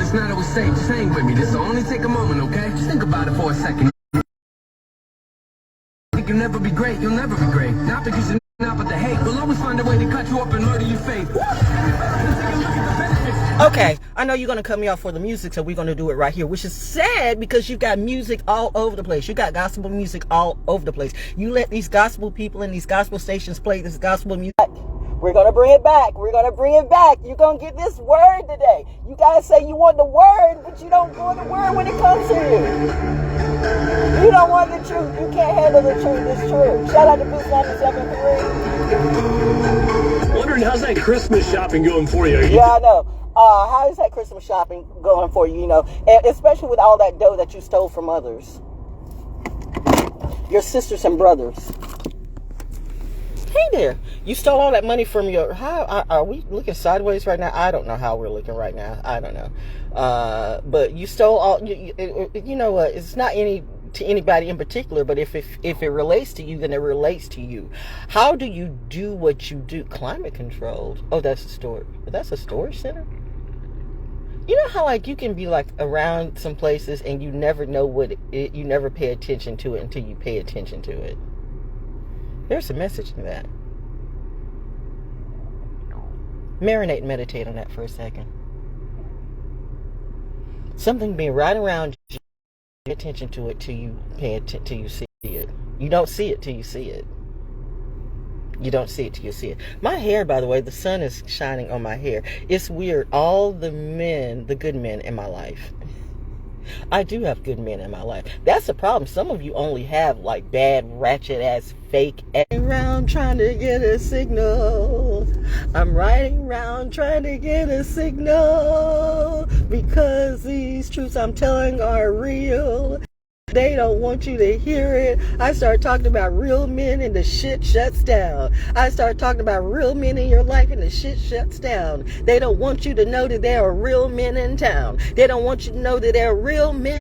it's not always safe. Just hang with me. This will only take a moment, okay? Just think about it for a second. You'll never be great. You'll never be great. Not because you're not, but the hate will always find a way to cut you up and murder your faith. Okay, I know you're going to cut me off for the music, so we're going to do it right here, which is sad because you got music all over the place. You got gospel music all over the place. You let these gospel people in these gospel stations play this gospel music. We're going to bring it back. We're going to bring it back. You're going to get this word today. You guys say you want the word, but you don't want the word when it comes to you. You don't want the truth. You can't handle the truth. It's true. Shout out to Boost 97.3. Wondering how's that Christmas shopping going for you? Yeah, I know. How is that Christmas shopping going for you, and especially with all that dough that you stole from others, your sisters and brothers? Hey there, you stole all that money from your, how are we looking sideways right now? I don't know how we're looking right now. I don't know. But you stole all, you know what, it's not to anybody in particular, but if it relates to you, then it relates to you. How do you do what you do? Climate controlled. Oh, that's a storage. That's a storage center. You know how you can be around some places and you never know you never pay attention to it until you pay attention to it. There's a message in that. Marinate and meditate on that for a second. Something being right around you, pay attention to it till you see it. You don't see it till you see it. You don't see it till you see it. My hair, by the way, the sun is shining on my hair. It's weird. All the good men in my life. I do have good men in my life. That's the problem. Some of you only have bad, ratchet ass, fake. Around trying to get a signal. I'm riding around trying to get a signal because these truths I'm telling are real. They don't want you to hear it. I start talking about real men and the shit shuts down. I start talking about real men in your life and the shit shuts down. They don't want you to know that there are real men in town. They don't want you to know that there are real men.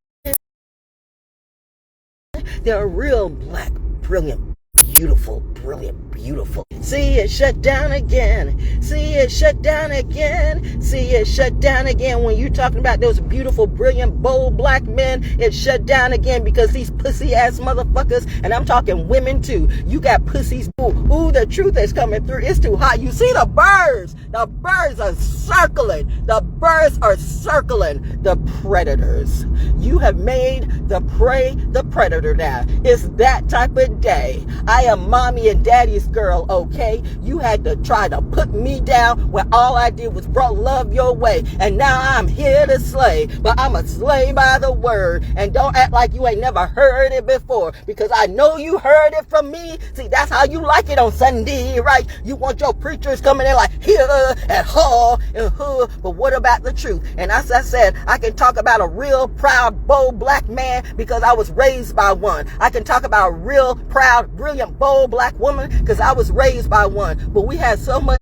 There are real black, brilliant, beautiful, brilliant, beautiful. See it shut down again. See it shut down again. See it shut down again. When you're talking about those beautiful, brilliant, bold black men, it shut down again because these pussy ass motherfuckers, and I'm talking women too. You got pussies. Ooh, the truth is coming through. It's too hot. You see the birds. The birds are circling. The birds are circling the predators. You have made the prey the predator now. It's that type of day. I am mommy and daddy's girl, okay? You had to try to put me down when all I did was brought love your way. And now I'm here to slay. But I'm a slay by the word. And don't act like you ain't never heard it before. Because I know you heard it from me. See, that's how you like it on Sunday, right? You want your preachers coming in here and huh and huh. But what about the truth? And as I said, I can talk about a real proud, bold black man because I was raised by one. I can talk about a real proud, brilliant, bold black woman because I was raised by one. But we had so much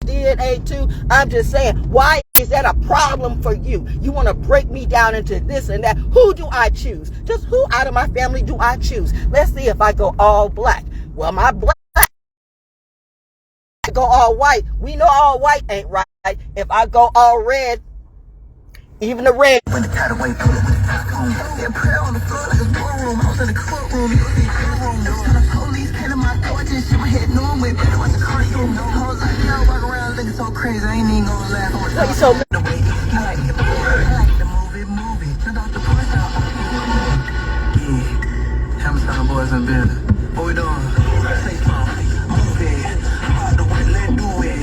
DNA too. I'm just saying, why is that a problem for you? You want to break me down into this and that. Who do I choose? Just who out of my family do I choose? Let's see if I go all black. Well, my black go all white. We know all white ain't right. If I go all red, even the red. When the cat away, pull up with the top on. They're prayer on the floor like a ballroom. I was in the courtroom. You see the room. The police came to my door. Just shit my head. No one went better. Watch the cardio. No hoes like y'all walk around looking so crazy. I ain't even gonna laugh. I'm so the way I like the movie. Turn off the push out. Yeah. Hammerstone boys in business. What we doing? Say something. Move it. Out the way. Let's do it.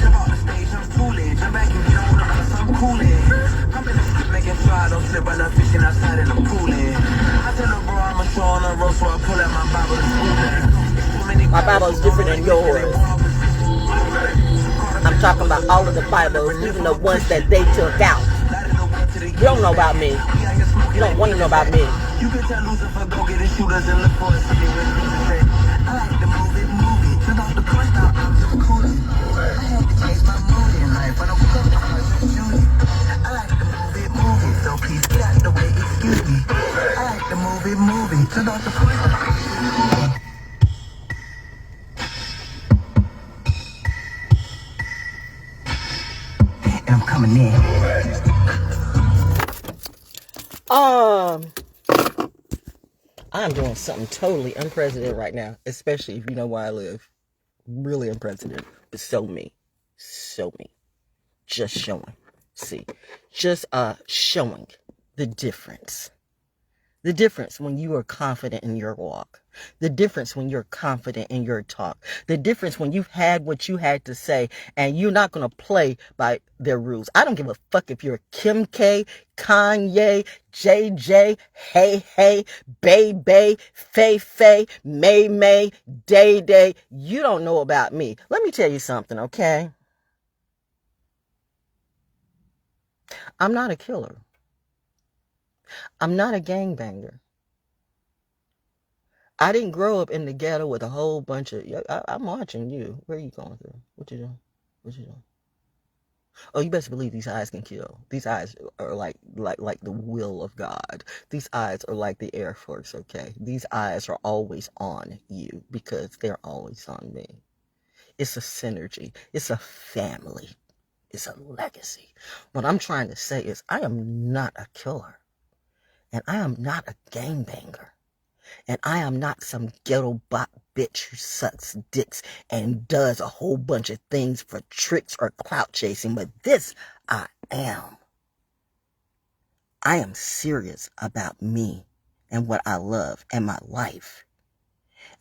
Jump out the stage. I'm fooling. Jump back and get on up. I'm coolin'. Making sure I don't slip while I'm fishing outside in the pool. I tell her, bro, I'm a show on the road, so I pull out my Bible to school. My Bible is different than yours. I'm talking about all of the Bibles, even the ones that they took out. You don't know about me. You don't want to know about me. You can tell Lucifer, go get his shooters and look for a city with music. I like to move it. Turn off the push now, I'm just coolin'. I had to change my mood in life, but I'm cool. I like to move it, so please get out the way, excuse me. I like to move it, turn off the push. And I'm coming in. I'm doing something totally unprecedented right now, especially if you know where I live. Really unprecedented. But so me. Just showing. See. Just showing the difference. The difference when you are confident in your walk. The difference when you're confident in your talk. The difference when you've had what you had to say and you're not going to play by their rules. I don't give a fuck if you're Kim K, Kanye, JJ, Hey, Bay, Fay, May, Day. You don't know about me. Let me tell you something, okay? I'm not a killer. I'm not a gangbanger. I didn't grow up in the ghetto with a whole bunch of... I'm watching you. Where are you going through? What you doing? Oh, you best believe these eyes can kill. These eyes are like the will of God. These eyes are like the Air Force, okay? These eyes are always on you because they're always on me. It's a synergy. It's a family. It's a legacy. What I'm trying to say is I am not a killer. And I am not a gangbanger. And I am not some ghetto bot bitch who sucks dicks and does a whole bunch of things for tricks or clout chasing. But this I am. I am serious about me and what I love and my life.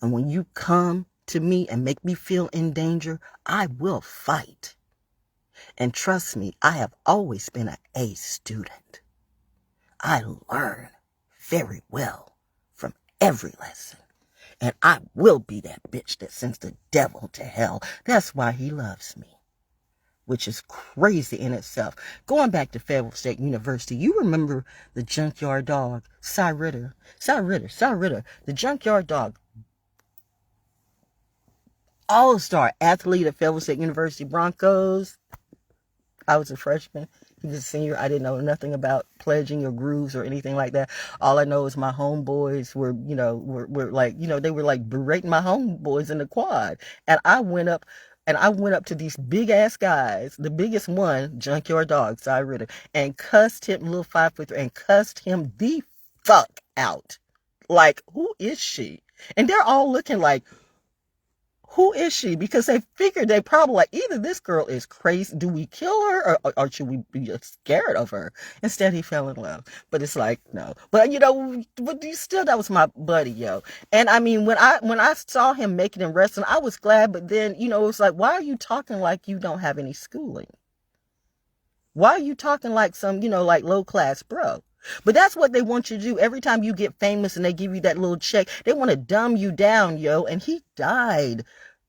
And when you come to me and make me feel in danger, I will fight. And trust me, I have always been an A student. I learn very well from every lesson. And I will be that bitch that sends the devil to hell. That's why he loves me. Which is crazy in itself. Going back to Federal State University, you remember the junkyard dog, Cy Ritter. The junkyard dog. All-star athlete at Federal State University Broncos. I was a freshman. He was a senior. I didn't know nothing about pledging or grooves or anything like that. All I know is my homeboys were like, they were like berating my homeboys in the quad. And I went up to these big ass guys, the biggest one, junkyard dog, Cy Ritter, and cussed him, little 5'3", and cussed him the fuck out. Like, who is she? And they're all looking like, who is she? Because they figured they probably like, either this girl is crazy, do we kill her, or should we be scared of her? Instead, he fell in love. But it's like, no. But still, that was my buddy, yo. And I mean, when I saw him making it in wrestling, I was glad. But then, it was like, why are you talking like you don't have any schooling? Why are you talking like some, like low class bro? But that's what they want you to do. Every time you get famous and they give you that little check, they want to dumb you down, yo. And he died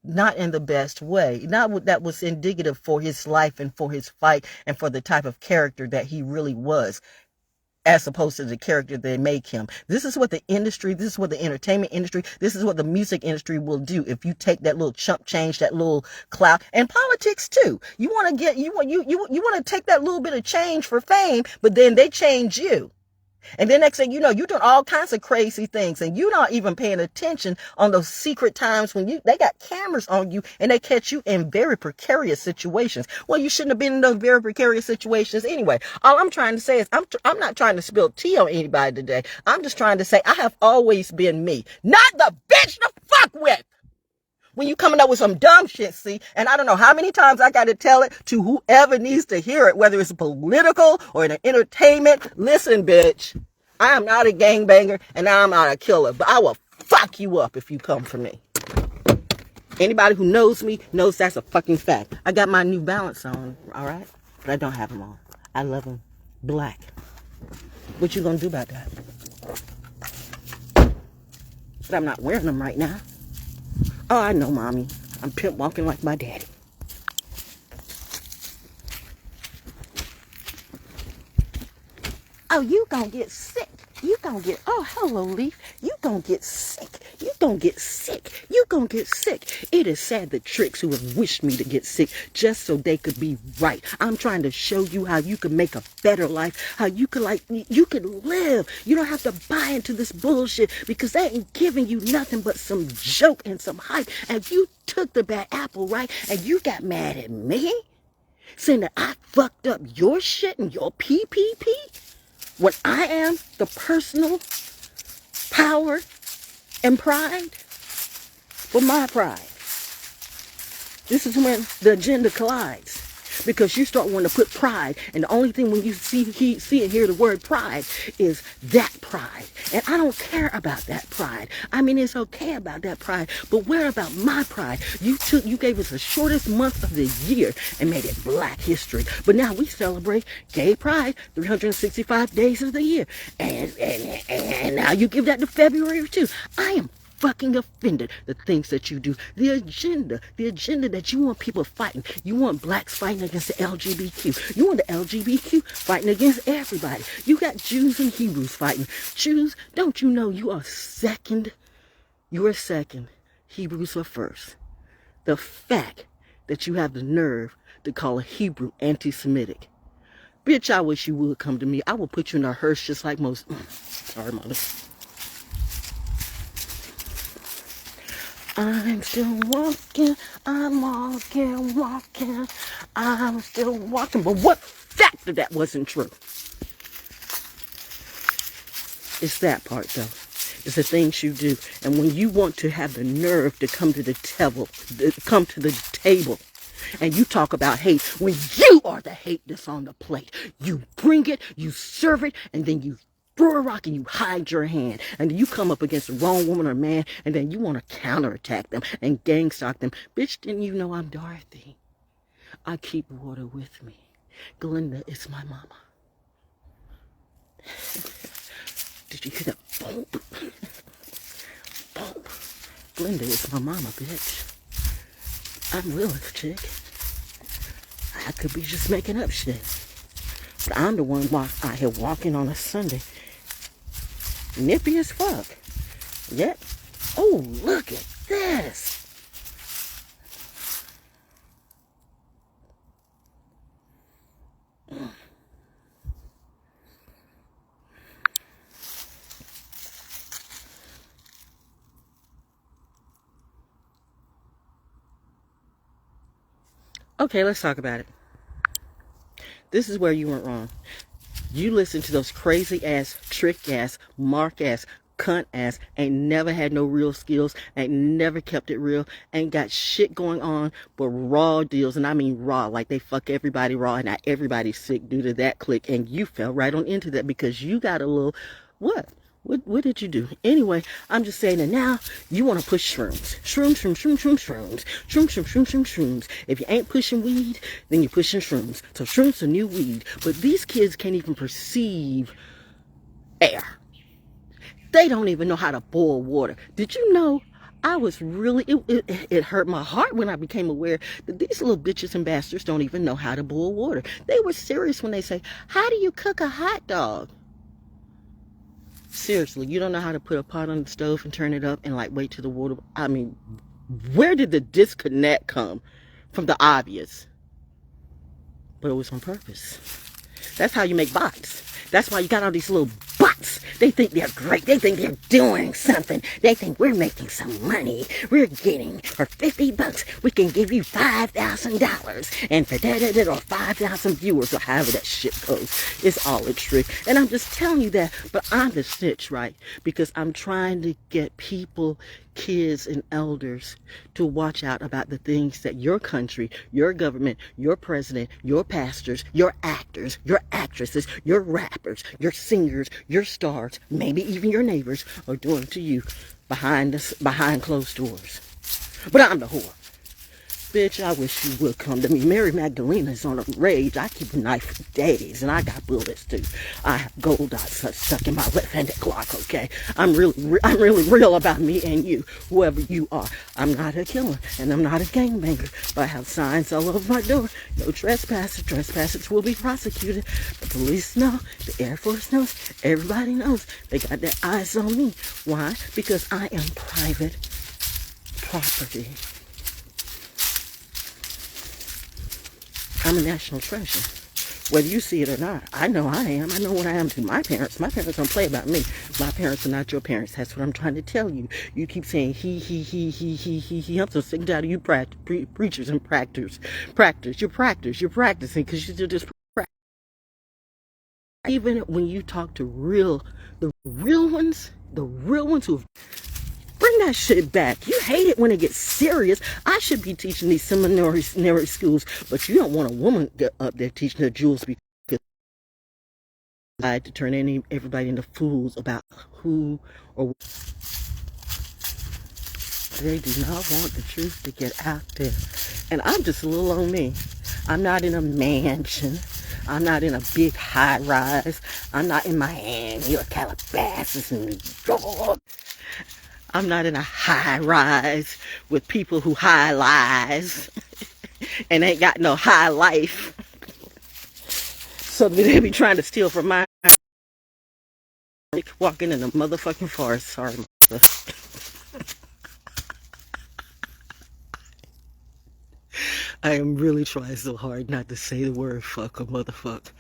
not in the best way. Not that was indicative for his life and for his fight and for the type of character that he really was, as opposed to the character they make him. This is what the entertainment industry, this is what the music industry will do if you take that little chump change, that little clout, and politics too. You want to take that little bit of change for fame, but then they change you. And then next thing you know, you're doing all kinds of crazy things and you're not even paying attention on those secret times when they got cameras on you and they catch you in very precarious situations. Well, you shouldn't have been in those very precarious situations anyway. All I'm trying to say is I'm not trying to spill tea on anybody today. I'm just trying to say I have always been me, not the bitch to fuck with. When you coming up with some dumb shit, see, and I don't know how many times I got to tell it to whoever needs to hear it, whether it's political or in entertainment. Listen, bitch, I am not a gangbanger and I'm not a killer, but I will fuck you up if you come for me. Anybody who knows me knows that's a fucking fact. I got my New Balance on, all right, but I don't have them on. I love them black. What you gonna do about that? But I'm not wearing them right now. Oh, I know, mommy. I'm pimp walking like my daddy. Oh, you gonna get sick. Oh, hello, Leaf. You gonna get sick. It is sad that tricks who have wished me to get sick just so they could be right. I'm trying to show you how you can make a better life, how you can live. You don't have to buy into this bullshit because they ain't giving you nothing but some joke and some hype. And you took the bad apple, right? And you got mad at me saying that I fucked up your shit and your PPP. When I am the personal power and pride for my pride, this is when the agenda collides. Because you start wanting to put pride, and the only thing when you see and hear the word pride is that pride. And I don't care about that pride. I mean, it's okay about that pride, but where about my pride? You gave us the shortest month of the year and made it Black History. But now we celebrate gay pride 365 days of the year. And now you give that to February too. I am fucking offended. The things that you do, the agenda that you want people fighting. You want blacks fighting against the LGBTQ. You want the LGBTQ fighting against everybody. You got Jews and Hebrews fighting. Jews, don't you know you are second? You are second. Hebrews are first. The fact that you have the nerve to call a Hebrew anti-Semitic. Bitch, I wish you would come to me. I will put you in a hearse just like most. Sorry, mother. I'm still walking, I'm walking, I'm still walking. But what fact that wasn't true? It's that part, though. It's the things you do. And when you want to have the nerve to come to the table, and you talk about hate, when you are the hate that's on the plate, you bring it, you serve it, and then you throw a rock and you hide your hand, and then you come up against the wrong woman or man, and then you want to counterattack them and gang stalk them. Bitch, didn't you know I'm Dorothy? I keep water with me. Glinda is my mama. Did you hear that? Boom. Boom. Glinda is my mama, bitch. I'm real, chick. I could be just making up shit, but I'm the one out here walking on a Sunday. Nippy as fuck. Yep. Oh, look at this. Okay, let's talk about it. This is where you went wrong. You listen to those crazy ass, trick ass, mark ass, cunt ass, ain't never had no real skills, ain't never kept it real, ain't got shit going on but raw deals. And I mean raw, like they fuck everybody raw, and now everybody's sick due to that click. And you fell right on into that because you got a little, what? What did you do? Anyway, I'm just saying that now you want to push shrooms. Shrooms. If you ain't pushing weed, then you're pushing shrooms. So shrooms are new weed. But these kids can't even perceive air. They don't even know how to boil water. Did you know I was really, it hurt my heart when I became aware that these little bitches and bastards don't even know how to boil water. They were serious when they say, how do you cook a hot dog? Seriously, you don't know how to put a pot on the stove and turn it up and like wait till the water. I mean, where did the disconnect come from the obvious? But it was on purpose. That's how you make bots. That's why you got all these little bots. They think they're great. They think they're doing something. They think we're making some money. We're getting, for $50, we can give you $5,000. And for that, or 5,000 viewers, or however that shit goes. It's all a trick. And I'm just telling you that, but I'm the snitch, right? Because I'm trying to get people, kids and elders to watch out about the things that your country, your government, your president, your pastors, your actors, your actresses, your rappers, your singers, your stars, maybe even your neighbors are doing to you behind closed doors. But I'm the whore. Bitch, I wish you would come to me. Mary Magdalena's on a rage. I keep a knife for days, and I got bullets too. I have gold dots stuck in my left-handed Glock, okay? I'm really real about me and you, whoever you are. I'm not a killer, and I'm not a gangbanger, but I have signs all over my door. No trespassers. Trespassers will be prosecuted. The police know. The Air Force knows. Everybody knows. They got their eyes on me. Why? Because I am private property. I'm a national treasure. Whether you see it or not, I know I am. I know what I am to my parents. My parents don't play about me. My parents are not your parents. That's what I'm trying to tell you. You keep saying he. I'm so sick and tired of you preachers and practice. You're practicing because you're just even when you talk to the real ones who bring that shit back. You hate it when it gets serious. I should be teaching these seminary schools, but you don't want a woman up there teaching the jewels because I to turn everybody into fools about who or they do not want the truth to get out there. And I'm just a little on me. I'm not in a mansion. I'm not in a big high rise. I'm not in Miami or Calabasas, New York. I'm not in a high rise with people who high lies and ain't got no high life. So they be trying to steal from my walking in the motherfucking forest. Sorry, mother. I am really trying so hard not to say the word fuck or motherfuck.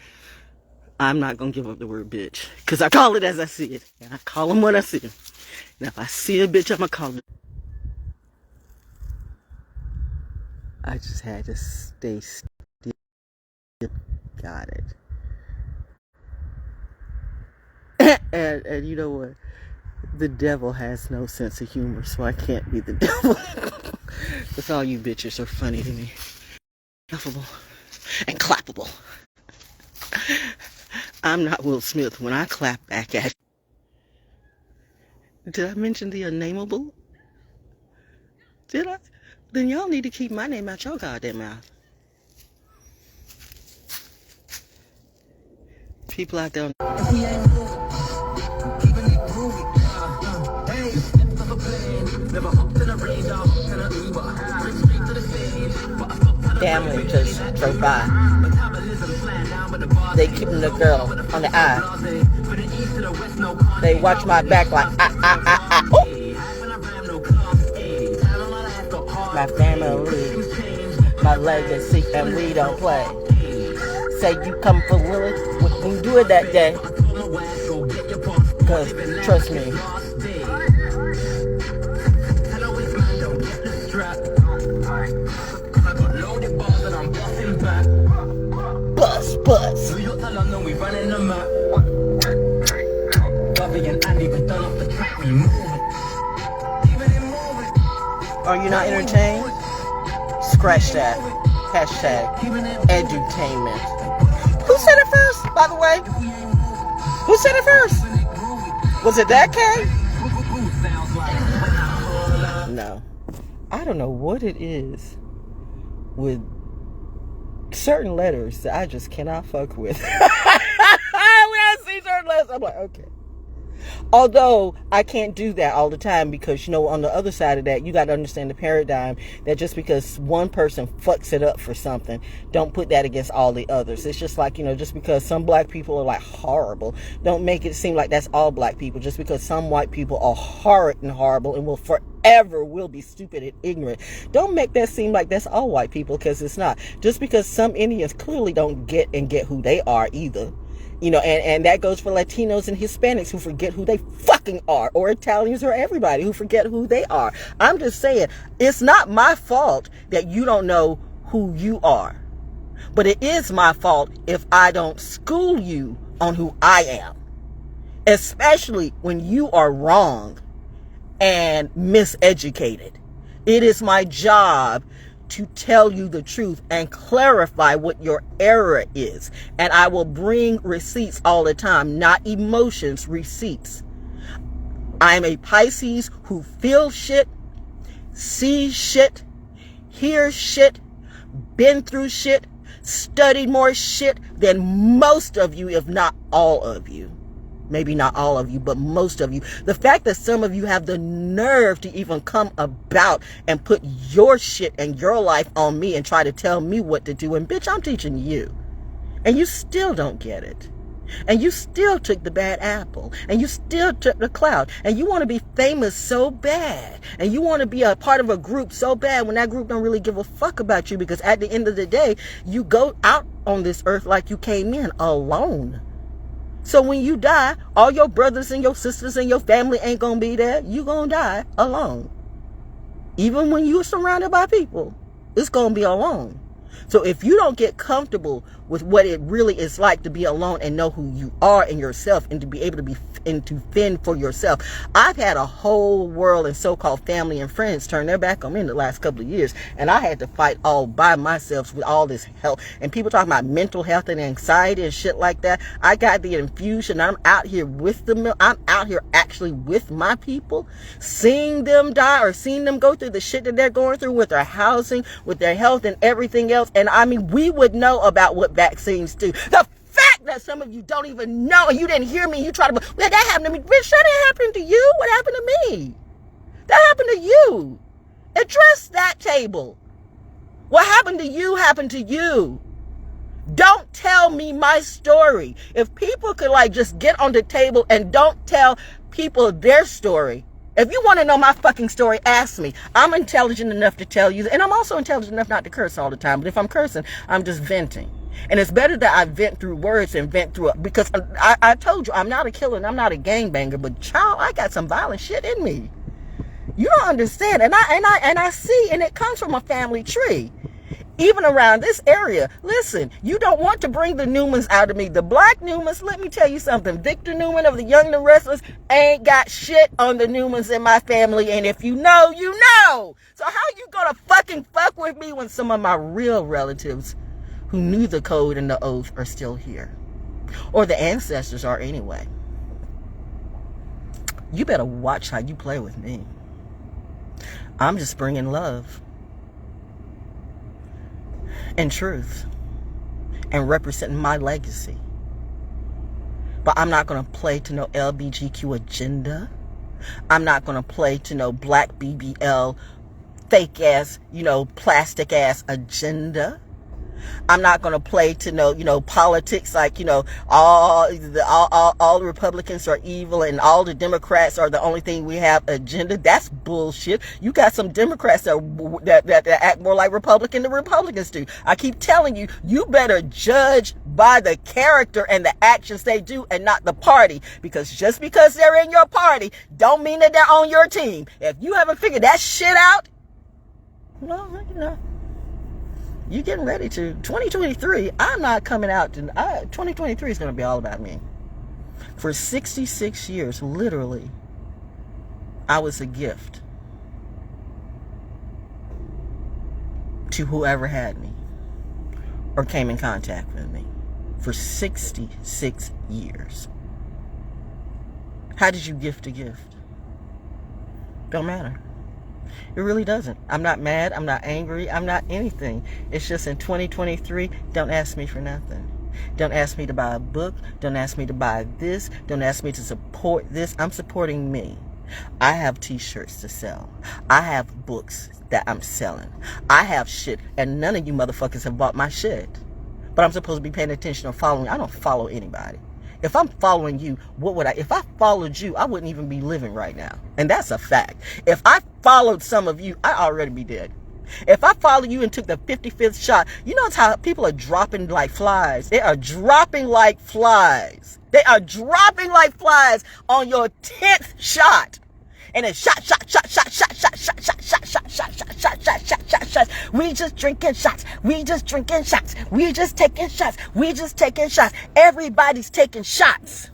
I'm not going to give up the word bitch. Because I call it as I see it. And I call them what I see them. Now if I see a bitch, I'm going to call it. I just had to stay still. Got it. and you know what? The devil has no sense of humor, so I can't be the devil. Because all you bitches are funny to me. Laughable and clappable. I'm not Will Smith when I clap back at you. Did I mention the unnameable? Did I? Then y'all need to keep my name out your goddamn mouth. People out there. Family just drove by. They keeping the girl on the eye. They watch my back like ooh. My family, my legacy, and we don't play. Say you come for Lily, we can do it that day. Cause trust me. Bus. Are you not entertained? Scratch that. Hashtag edutainment. Who said it first, by the way? Who said it first? Was it that K? No. I don't know what it is with certain letters that I just cannot fuck with. When I see certain letters, I'm like, okay. Although I can't do that all the time because, you know, on the other side of that, you got to understand the paradigm that just because one person fucks it up for something, don't put that against all the others. It's just like, you know, just because some black people are like horrible, don't make it seem like that's all black people. Just because some white people are horrid and horrible and will forever will be stupid and ignorant, don't make that seem like that's all white people, because it's not. Just because some Indians clearly don't get who they are either. You know, and that goes for Latinos and Hispanics who forget who they fucking are, or Italians, or everybody who forget who they are. I'm just saying, it's not my fault that you don't know who you are. But it is my fault if I don't school you on who I am. Especially when you are wrong and miseducated. It is my job to tell you the truth and clarify what your error is. And I will bring receipts all the time, not emotions, receipts. I'm a Pisces who feels shit, sees shit, hears shit, been through shit, studied more shit than most of you, if not all of you. Maybe not all of you, but most of you. The fact that some of you have the nerve to even come about and put your shit and your life on me and try to tell me what to do. And bitch, I'm teaching you. And you still don't get it. And you still took the bad apple. And you still took the clout. And you want to be famous so bad. And you want to be a part of a group so bad when that group don't really give a fuck about you. Because at the end of the day, you go out on this earth like you came in alone. So when you die, all your brothers and your sisters and your family ain't gonna be there. You gonna die alone. Even when you're surrounded by people, it's gonna be alone. So if you don't get comfortable with what it really is like to be alone and know who you are and yourself and to be able to be and to fend for yourself. I've had a whole world and so-called family and friends turn their back on me in the last couple of years, and I had to fight all by myself with all this health. And people talking about mental health and anxiety and shit like that. I got the infusion. I'm out here with them. I'm out here actually with my people, seeing them die or seeing them go through the shit that they're going through with their housing, with their health and everything else. And I mean, we would know about what vaccines do. The fact that some of you don't even know and you didn't hear me, you try to, well, that happened to me. Bitch, that didn't happen to you. What happened to me? That happened to you. Address that table. What happened to you happened to you. Don't tell me my story. If people could like just get on the table and don't tell people their story. If you want to know my fucking story, ask me. I'm intelligent enough to tell you, and I'm also intelligent enough not to curse all the time. But if I'm cursing, I'm just venting. And it's better that I vent through words and vent through it, because I told you, I'm not a killer and I'm not a gangbanger, but child, I got some violent shit in me. You don't understand. And I see, and it comes from a family tree. Even around this area, listen, you don't want to bring the Newmans out of me. The black Newmans, let me tell you something. Victor Newman of the Young and the Restless ain't got shit on the Newmans in my family. And if you know, you know. So how you gonna fucking fuck with me when some of my real relatives who knew the code and the oath are still here? Or the ancestors are anyway. You better watch how you play with me. I'm just bringing love and truth and representing my legacy. But I'm not going to play to no LBGQ agenda. I'm not going to play to no black BBL fake ass, plastic ass agenda. I'm not going to play to no, politics like, all the Republicans are evil and all the Democrats are the only thing we have agenda. That's bullshit. You got some Democrats that act more like Republican than Republicans do. I keep telling you, you better judge by the character and the actions they do and not the party, because just because they're in your party don't mean that they're on your team. If you haven't figured that shit out, well, you're getting ready to. 2023, I'm not coming out. 2023 is going to be all about me. For 66 years, literally, I was a gift to whoever had me or came in contact with me. For 66 years. How did you gift a gift? Don't matter. It really doesn't. I'm not mad. I'm not angry. I'm not anything. It's just in 2023, don't ask me for nothing. Don't ask me to buy a book. Don't ask me to buy this. Don't ask me to support this. I'm supporting me. I have t-shirts to sell. I have books that I'm selling. I have shit, and none of you motherfuckers have bought my shit. But I'm supposed to be paying attention or following. I don't follow anybody. If I'm following you, if I followed you, I wouldn't even be living right now. And that's a fact. If I followed some of you, I'd already be dead. If I followed you and took the 55th shot, you know how people are dropping like flies. They are dropping like flies. They are dropping like flies on your 10th shot. And then shot. We just drinking shots. We just drinking shots. We just taking shots. We just taking shots. Everybody's taking shots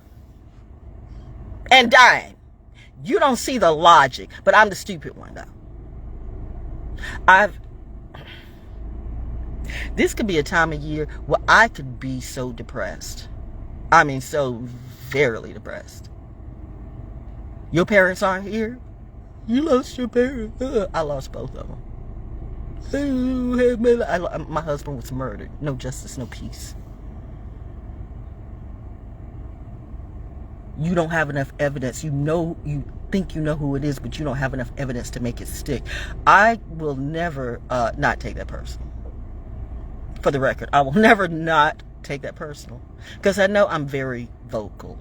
and dying. You don't see the logic, but I'm the stupid one though. This could be a time of year where I could be so depressed. I mean, so verily depressed. Your parents aren't here. You lost your parents. I lost both of them. My husband was murdered. No justice, no peace. You don't have enough evidence. You think you know who it is, but you don't have enough evidence to make it stick. I will never not take that personal. For the record, I will never not take that personal. Because I know I'm very vocal.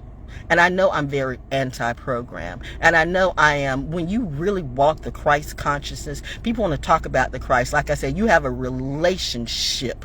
And I know I'm very anti-program. And I know I am. When you really walk the Christ consciousness, people want to talk about the Christ. Like I said, you have a relationship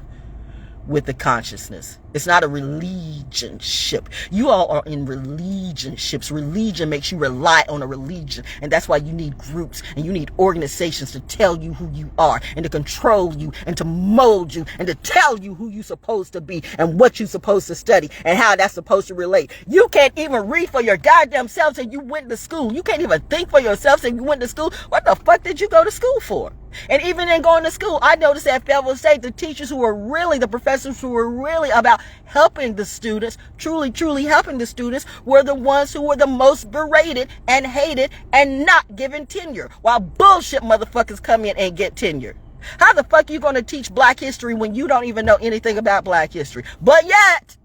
with the consciousness. It's not a religionship. You all are in religionships. Religion makes you rely on a religion. And that's why you need groups and you need organizations to tell you who you are and to control you and to mold you and to tell you who you're supposed to be and what you're supposed to study and how that's supposed to relate. You can't even read for your goddamn self and you went to school. You can't even think for yourself and you went to school. What the fuck did you go to school for? And even in going to school, I noticed at Fayetteville State, the teachers who were really, the professors who were really about helping the students, truly helping the students, were the ones who were the most berated and hated and not given tenure, while bullshit motherfuckers come in and get tenure. How the fuck are you going to teach black history when you don't even know anything about black history? But yet,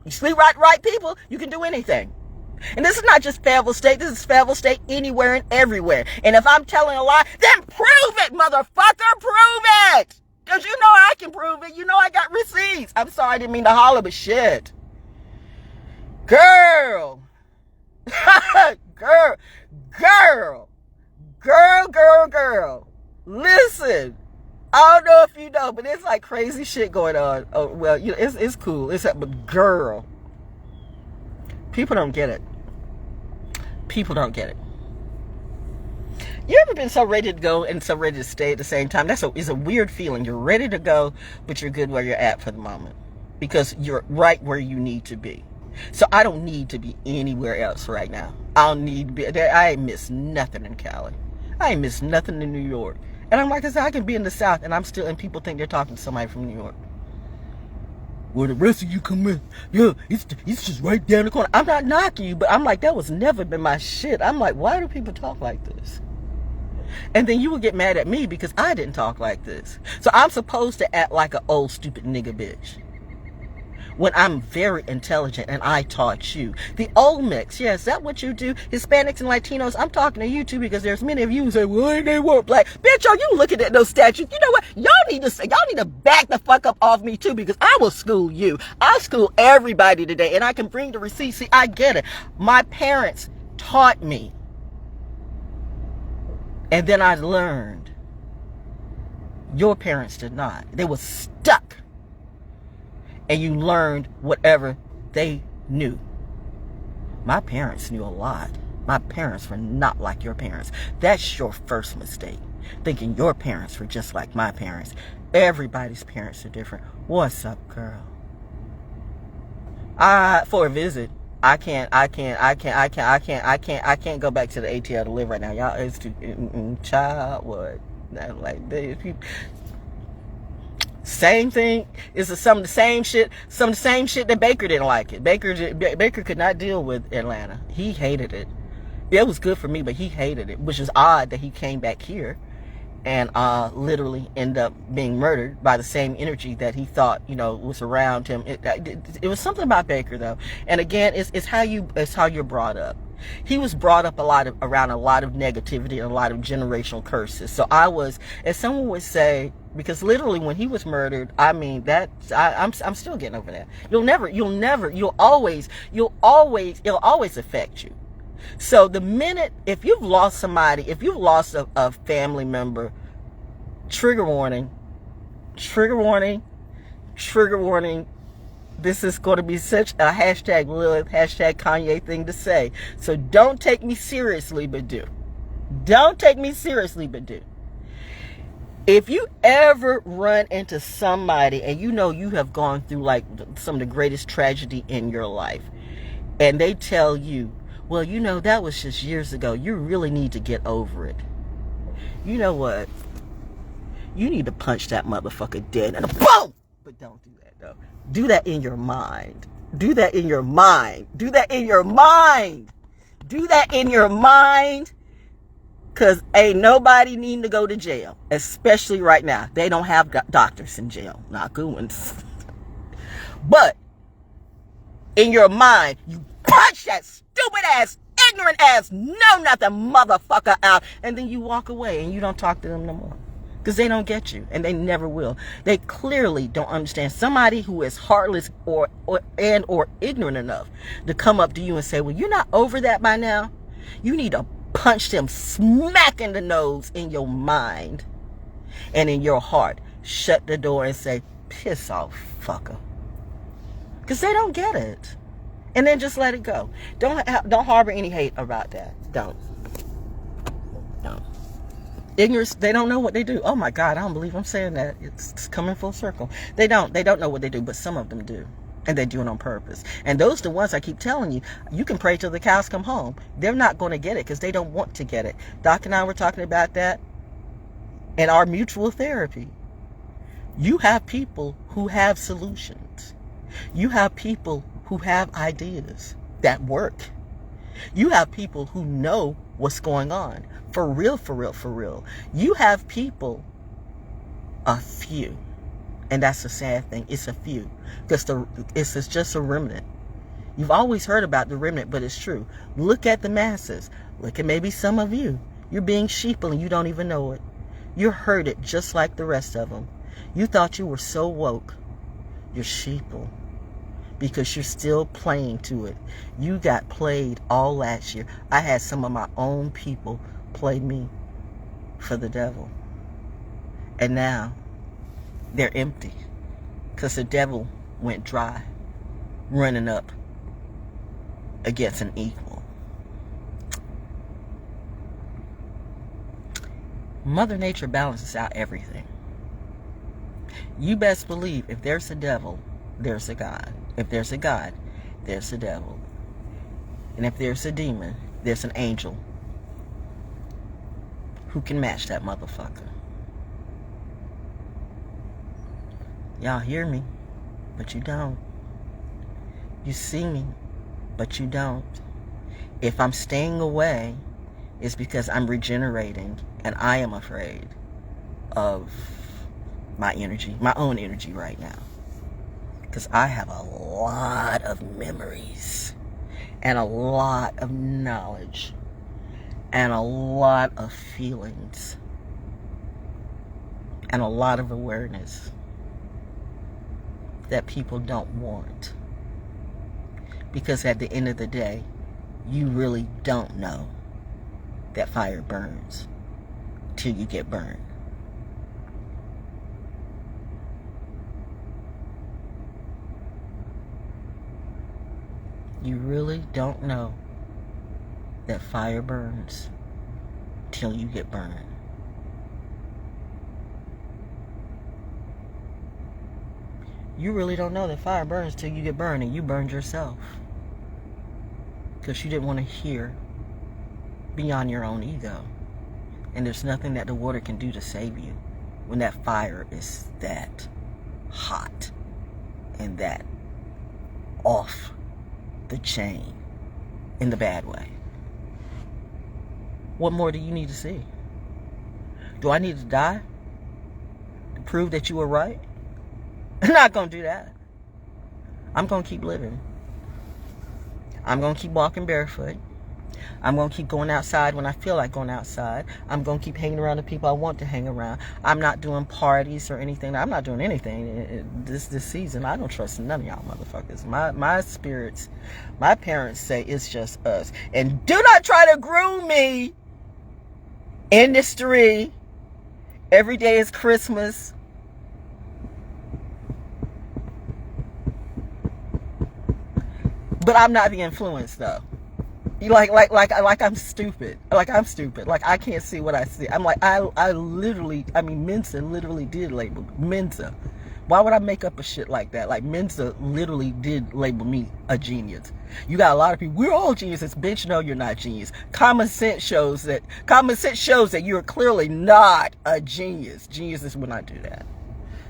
you sleep right people, you can do anything. And this is not just Fayetteville State. This is Fayetteville State anywhere and everywhere. And if I'm telling a lie, then prove it, motherfucker. Prove it. Because you know I can prove it. You know I got receipts. I'm sorry, I didn't mean to holler, but shit. Girl. Girl. Listen. I don't know if you know, but it's like crazy shit going on. Oh, well, you know, it's cool. But girl. People don't get it. People don't get it. You ever been so ready to go and so ready to stay at the same time? It's a weird feeling. You're ready to go, but you're good where you're at for the moment. Because you're right where you need to be. So I don't need to be anywhere else right now. I don't need to be. I ain't missed nothing in Cali. I ain't missed nothing in New York. And I'm like I said, I can be in the South and I'm still, and people think they're talking to somebody from New York. Well, the rest of you come in. Yeah, it's just right down the corner. I'm not knocking you, but I'm like, that was never been my shit. I'm like, why do people talk like this? And then you would get mad at me because I didn't talk like this. So I'm supposed to act like an old stupid nigga bitch. When I'm very intelligent and I taught you. The Olmecs, yes, is that what you do? Hispanics and Latinos, I'm talking to you too because there's many of you who say, well, they weren't black. Bitch, are you looking at those statues? You know what? Y'all need to back the fuck up off me too because I will school you. I'll school everybody today and I can bring the receipts. See, I get it. My parents taught me. And then I learned. Your parents did not. They were stuck. And you learned whatever they knew. My parents knew a lot. My parents were not like your parents. That's your first mistake. Thinking your parents were just like my parents. Everybody's parents are different. What's up, girl? For a visit. I can't go back to the ATL to live right now. Y'all, it's too, child, what? Like, these people. Same thing. It's some of the same shit that Baker didn't like it. Baker could not deal with Atlanta. He hated it. It was good for me, but he hated it, which is odd that he came back here and literally ended up being murdered by the same energy that he thought, was around him. It was something about Baker though. And again, it's how you're brought up. He was brought up around a lot of negativity and a lot of generational curses. So I was, as someone would say, because literally when he was murdered, I mean I'm still getting over that. It'll always affect you. So the minute, if you've lost somebody, if you've lost a family member, trigger warning. This is going to be such a hashtag Lilith, hashtag Kanye thing to say. So don't take me seriously, but do. Don't take me seriously, but do. If you ever run into somebody and you know you have gone through like some of the greatest tragedy in your life, and they tell you, well, that was just years ago. You really need to get over it. You know what? You need to punch that motherfucker dead and boom! But don't do that though. Do that in your mind. Do that in your mind. Do that in your mind. Do that in your mind. Because ain't nobody needing to go to jail. Especially right now. They don't have doctors in jail. Not good ones. But in your mind, you punch that stupid ass, ignorant ass, know nothing motherfucker out. And then you walk away and you don't talk to them no more. Because they don't get you, and they never will. They clearly don't understand. Somebody who is heartless or ignorant enough to come up to you and say, well, you're not over that by now. You need to punch them smack in the nose in your mind and in your heart. Shut the door and say, piss off, fucker. Because they don't get it. And then just let it go. Don't harbor any hate about that. Don't. Ignorance, they don't know what they do. Oh my God, I don't believe I'm saying that. It's coming full circle. They don't know what they do, but some of them do. And they do it on purpose. And those are the ones I keep telling you, you can pray till the cows come home. They're not going to get it because they don't want to get it. Doc and I were talking about that in our mutual therapy. You have people who have solutions. You have people who have ideas that work. You have people who know what's going on. For real, for real, for real. You have people, a few. And that's a sad thing. It's a few. Because it's just a remnant. You've always heard about the remnant, but it's true. Look at the masses. Look at maybe some of you. You're being sheeple and you don't even know it. You're herded just like the rest of them. You thought you were so woke. You're sheeple. Because you're still playing to it. You got played all last year. I had some of my own people play me for the devil. And now they're empty. Because the devil went dry. Running up against an equal. Mother Nature balances out everything. You best believe if there's a devil, there's a God. If there's a God, there's a devil. And if there's a demon, there's an angel who can match that motherfucker. Y'all hear me, but you don't. You see me, but you don't. If I'm staying away, it's because I'm regenerating and I am afraid of my energy, my own energy right now. Because I have a lot of memories and a lot of knowledge and a lot of feelings and a lot of awareness that people don't want. Because at the end of the day, you really don't know that fire burns till you get burned. You really don't know that fire burns till you get burned. You really don't know that fire burns till you get burned and you burned yourself. Because you didn't want to hear beyond your own ego. And there's nothing that the water can do to save you when that fire is that hot and that off the chain in the bad way. What more do you need to see? Do I need to die to prove that you were right? I'm not going to do that. I'm going to keep living. I'm going to keep walking barefoot. I'm going to keep going outside when I feel like going outside. I'm going to keep hanging around the people I want to hang around. I'm not doing parties or anything. I'm not doing anything this season. I don't trust none of y'all motherfuckers. My spirits, my parents say it's just us. And do not try to groom me. Industry. Every day is Christmas. But I'm not the influence though. Like I'm stupid. Like I'm stupid. Like I can't see what I see. I'm like, I literally, Mensa literally did label Mensa. Why would I make up a shit like that? Like Mensa literally did label me a genius. You got a lot of people, we're all geniuses. Bitch, no, you're not genius. Common sense shows that you're clearly not a genius. Geniuses would not do that.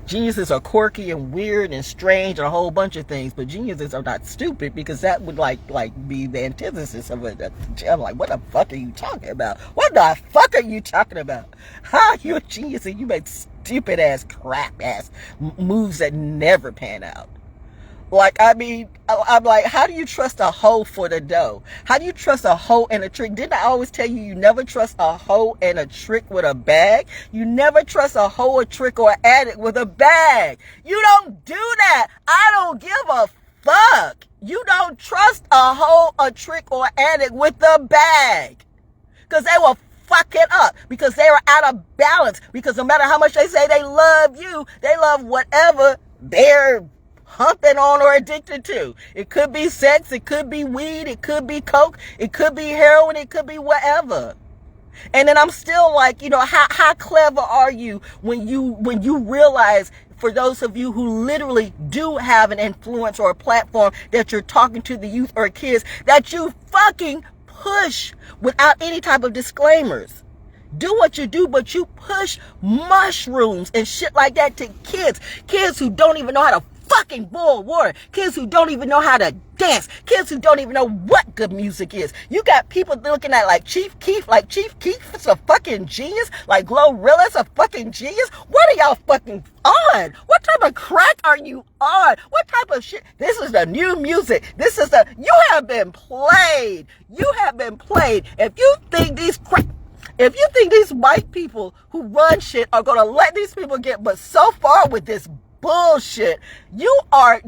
Geniuses are quirky and weird and strange and a whole bunch of things, but geniuses are not stupid because that would like be the antithesis of it. I'm like, what the fuck are you talking about? What the fuck are you talking about? How you're a genius and you make stupid ass crap ass moves that never pan out? Like, I'm like, how do you trust a hoe for the dough? How do you trust a hoe and a trick? Didn't I always tell you, you never trust a hoe and a trick with a bag? You never trust a hoe, a trick, or an addict with a bag. You don't do that. I don't give a fuck. You don't trust a hoe, a trick, or an addict with a bag. Because they will fuck it up. Because they are out of balance. Because no matter how much they say they love you, they love whatever their humping on or addicted to. It could be sex, it could be weed, it could be coke, it could be heroin, it could be whatever. And then I'm still like, how clever are you when you realize, for those of you who literally do have an influence or a platform that you're talking to the youth or kids, that you fucking push without any type of disclaimers. Do what you do, but you push mushrooms and shit like that to kids who don't even know how to fucking boil water, kids who don't even know how to dance, kids who don't even know what good music is. You got people looking at like Chief Keef is a fucking genius, like Glorilla's a fucking genius. What are y'all fucking on? What type of crack are you on? What type of shit? This is the new music. You have been played. You have been played. If you think these white people who run shit are gonna let these people get but so far with this bullshit, they are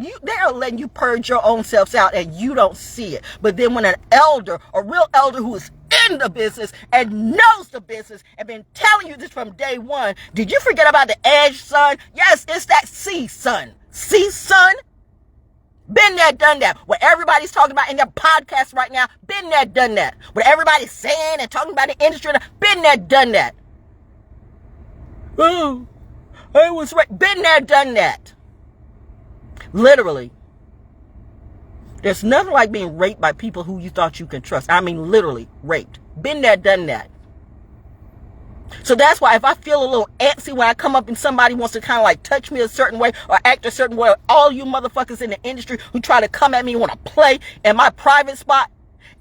letting you purge your own selves out and you don't see it. But then when a real elder who is in the business and knows the business and been telling you this from day one, did you forget about the Edge, son? Yes, it's that C, son. C, son? Been there, done that. What everybody's talking about in their podcast right now, been there, done that. What everybody's saying and talking about the industry, been there, done that. Oh, I was right. Been there, done that. Literally. There's nothing like being raped by people who you thought you could trust. I mean, literally raped. Been there, done that. So that's why if I feel a little antsy when I come up and somebody wants to kind of like touch me a certain way or act a certain way, all you motherfuckers in the industry who try to come at me and want to play in my private spot,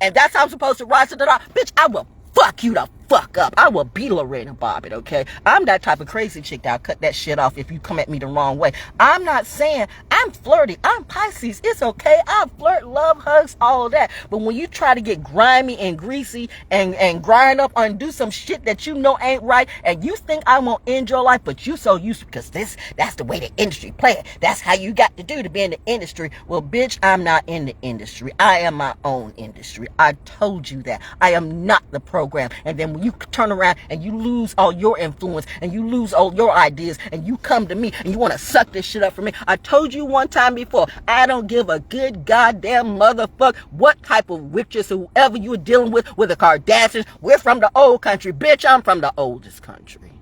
and that's how I'm supposed to rise to the top, bitch, I will fuck you the fuck up. I will be Lorena Bobbitt, okay? I'm that type of crazy chick that'll cut that shit off if you come at me the wrong way. I'm not saying I'm flirty. I'm Pisces. It's okay. I flirt, love, hugs, all of that. But when you try to get grimy and greasy and grind up and do some shit that you know ain't right, and you think I won't end your life, but you so used to, because that's the way the industry play it. That's how you got to do to be in the industry. Well, bitch, I'm not in the industry. I am my own industry. I told you that. I am not the program. And then when you turn around and you lose all your influence and you lose all your ideas and you come to me and you want to suck this shit up from me, I told you one time before, I don't give a good goddamn motherfucker what type of witches, whoever you're dealing with the Kardashians. We're from the old country. Bitch, I'm from the oldest country.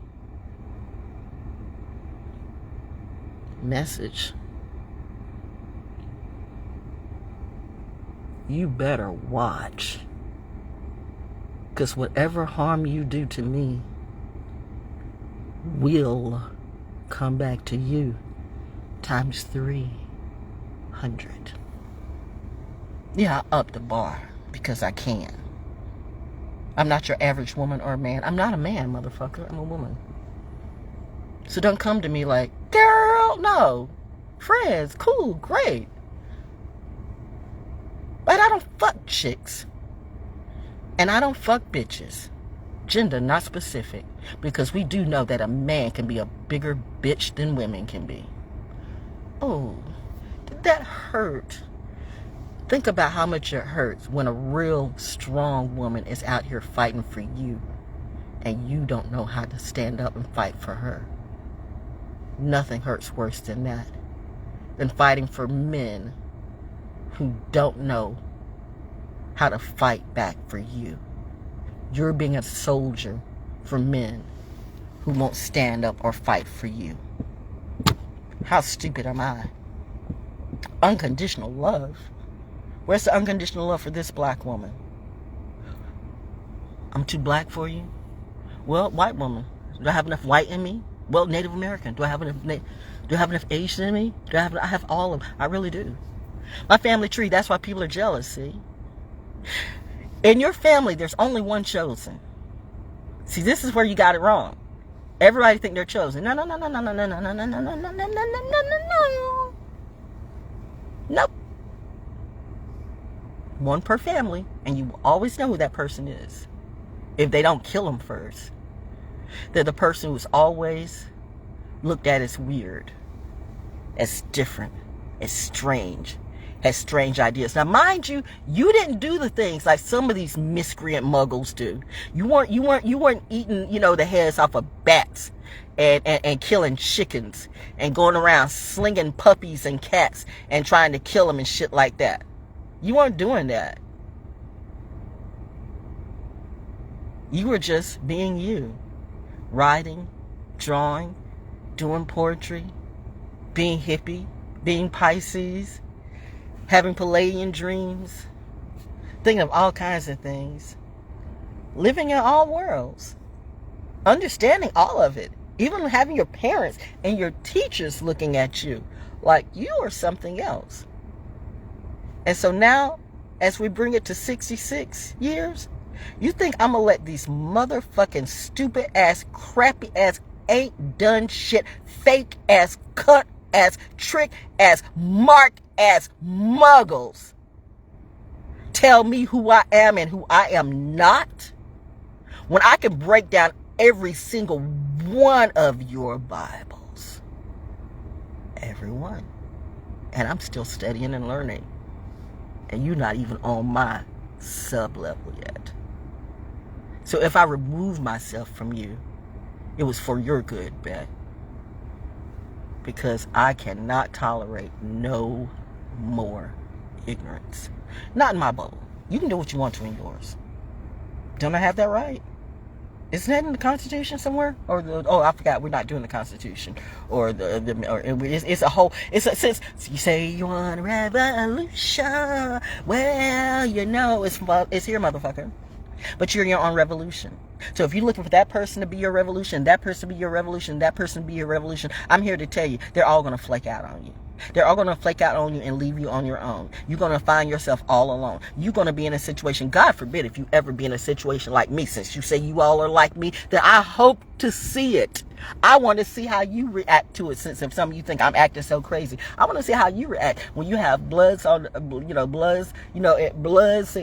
Message. You better watch. Because whatever harm you do to me will come back to you times 300. Yeah, I up the bar because I can. I'm not your average woman or man. I'm not a man, motherfucker. I'm a woman. So don't come to me like, girl, no. Friends, cool, great. But I don't fuck chicks. And I don't fuck bitches. Gender not specific. Because we do know that a man can be a bigger bitch than women can be. Oh, did that hurt? Think about how much it hurts when a real strong woman is out here fighting for you and you don't know how to stand up and fight for her. Nothing hurts worse than that. Than fighting for men who don't know how to fight back for you. You're being a soldier for men who won't stand up or fight for you. How stupid am I? Unconditional love. Where's the unconditional love for this black woman? I'm too black for you? Well, white woman. Do I have enough white in me? Well, Native American. Do I have enough Asian in me? I have all of them. I really do. My family tree, that's why people are jealous, see? In your family, there's only one chosen. See, this is where you got it wrong. Everybody think they're chosen. No. Nope. One per family, and you always know who that person is. If they don't kill them first. They're the person who's always looked at as weird, as different, as strange, has strange ideas. Now, mind you, you didn't do the things like some of these miscreant muggles do. You weren't eating, the heads off of bats and killing chickens and going around slinging puppies and cats and trying to kill them and shit like that. You weren't doing that. You were just being you. Writing, drawing, doing poetry, being hippie, being Pisces, having Palladian dreams, thinking of all kinds of things, living in all worlds, understanding all of it, even having your parents and your teachers looking at you like you are something else. And so now, as we bring it to 66 years, you think I'm gonna let these motherfucking stupid ass, crappy ass, ain't done shit, fake ass, cut ass, trick ass, mark ass muggles tell me who I am and who I am not, when I can break down every single one of your Bibles? Every one. And I'm still studying and learning. And you're not even on my sub-level yet. So if I remove myself from you, it was for your good, bet. Because I cannot tolerate no more ignorance. Not in my bubble. You can do what you want to in yours. Don't I have that right? Isn't that in the Constitution somewhere? Or I forgot. We're not doing the Constitution. It's a whole. Since you say you want a revolution, well, it's here, motherfucker. But you're your own revolution. So if you're looking for that person to be your revolution, that person to be your revolution, that person to be your revolution, I'm here to tell you, they're all going to flake out on you. They're all going to flake out on you and leave you on your own. You're going to find yourself all alone. You're going to be in a situation, God forbid if you ever be in a situation like me, since you say you all are like me, that I hope to see it. I want to see how you react to it, since if some of you think I'm acting so crazy. I want to see how you react when you have Bloods and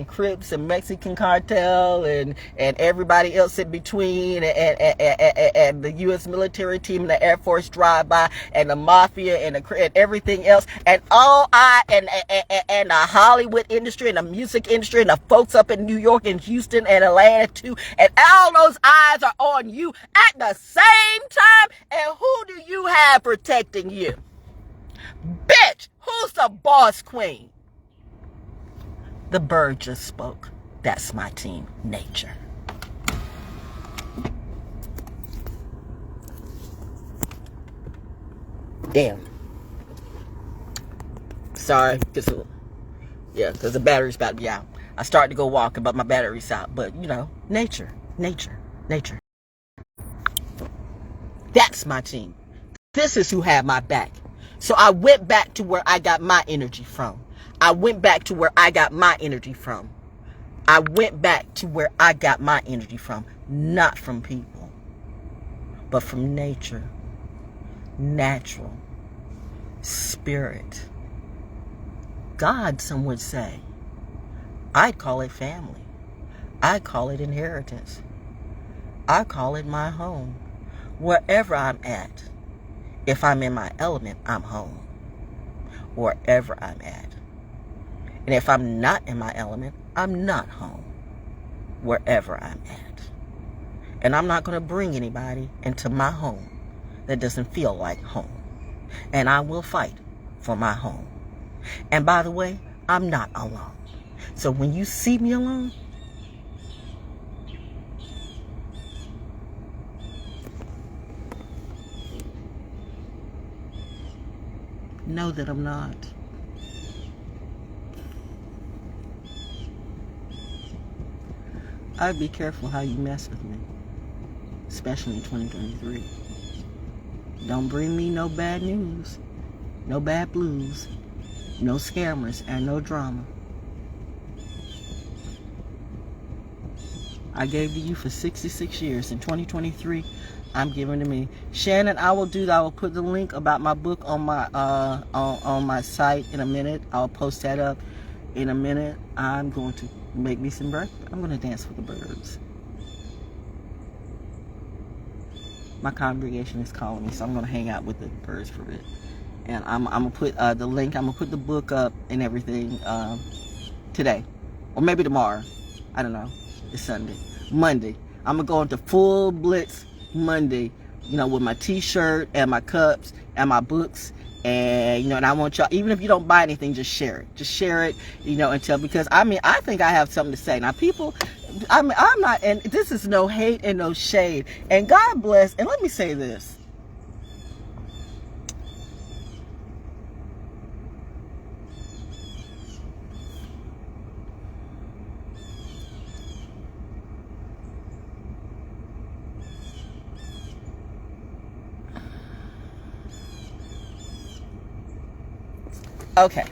Crips and Mexican cartel and everybody else in between and the U.S. military team and the Air Force drive-by and the mafia and everything else and and the Hollywood industry and the music industry and the folks up in New York and Houston and Atlanta too, and all those eyes are on you at the same time. And who do you have protecting you? Bitch, who's the boss queen? The bird just spoke. That's my team, nature. Damn. Sorry, because the battery's about to be out. I started to go walking, but my battery's out. But, nature. That's my team. This is who had my back. So I went back to where I got my energy from. I went back to where I got my energy from. Not from people, but from nature, natural, spirit. God, some would say. I'd call it family. I'd call it inheritance. I call it my home. Wherever I'm at, if I'm in my element, I'm home. Wherever I'm at. And if I'm not in my element, I'm not home. Wherever I'm at. And I'm not going to bring anybody into my home that doesn't feel like home. And I will fight for my home. And by the way, I'm not alone. So when you see me alone, know that I'm not. I'd be careful how you mess with me, especially in 2023. Don't bring me no bad news, no bad blues, no scammers, and no drama. I gave to you for 66 years. In 2023, I'm giving to me. Shannon, I will put the link about my book on my on my site in a minute. I'll post that up in a minute. I'm going to make me some breakfast. I'm going to dance with the birds. My congregation is calling me, so I'm going to hang out with the birds for a bit. And I'm gonna put the link. I'm gonna put the book up and everything today, or maybe tomorrow. I don't know. It's Sunday, Monday. I'm gonna go into full blitz Monday. You know, with my T-shirt and my cups and my books. And, you know, and I want y'all, even if you don't buy anything, just share it. Just share it, you know, because, I mean, I think I have something to say. Now, people, I'm not, and this is no hate and no shade. And God bless, and let me say this. Okay.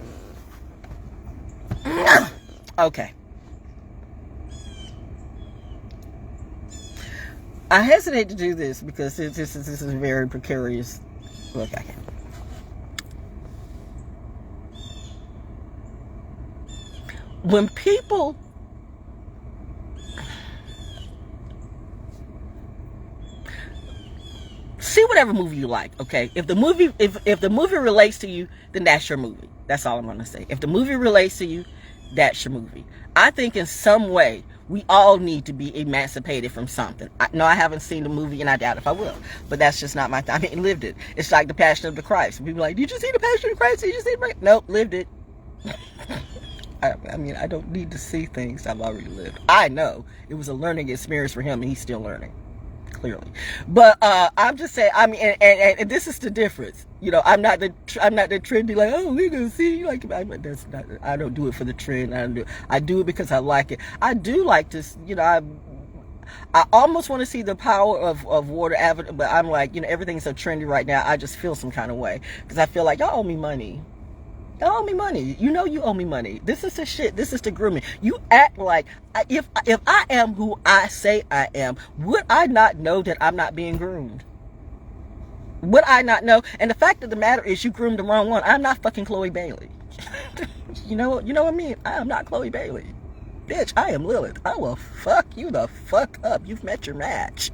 Okay. I hesitate to do this because this is very precarious. Look, I can. When people see whatever movie you like, okay? If the movie relates to you, then that's your movie. That's all I'm gonna say. If the movie relates to you, that's your movie. I think in some way we all need to be emancipated from something. I haven't seen the movie, and I doubt if I will. But that's just not my thing. I mean, lived it. It's like the Passion of the Christ. People are like, did you see the Passion of the Christ? Did you see it? Nope, lived it. I mean, I don't need to see things I've already lived. I know it was a learning experience for him, and he's still learning. Clearly, but I'm just saying. I mean, and this is the difference. You know, I'm not the trendy like, oh, we're gonna see like. That's not. I don't do it for the trend. I do it because I like it. I do like to. You know, I almost want to see the power of water advert, but I'm like, you know, everything's so trendy right now. I just feel some kind of way because I feel like y'all owe me money. Y'all owe me money. You know you owe me money. This is the shit. This is the grooming. You act like, if I am who I say I am, would I not know that I'm not being groomed? Would I not know? And the fact of the matter is you groomed the wrong one. I'm not fucking Chloe Bailey. You know what I mean? I am not Chloe Bailey. Bitch, I am Lilith. I will fuck you the fuck up. You've met your match.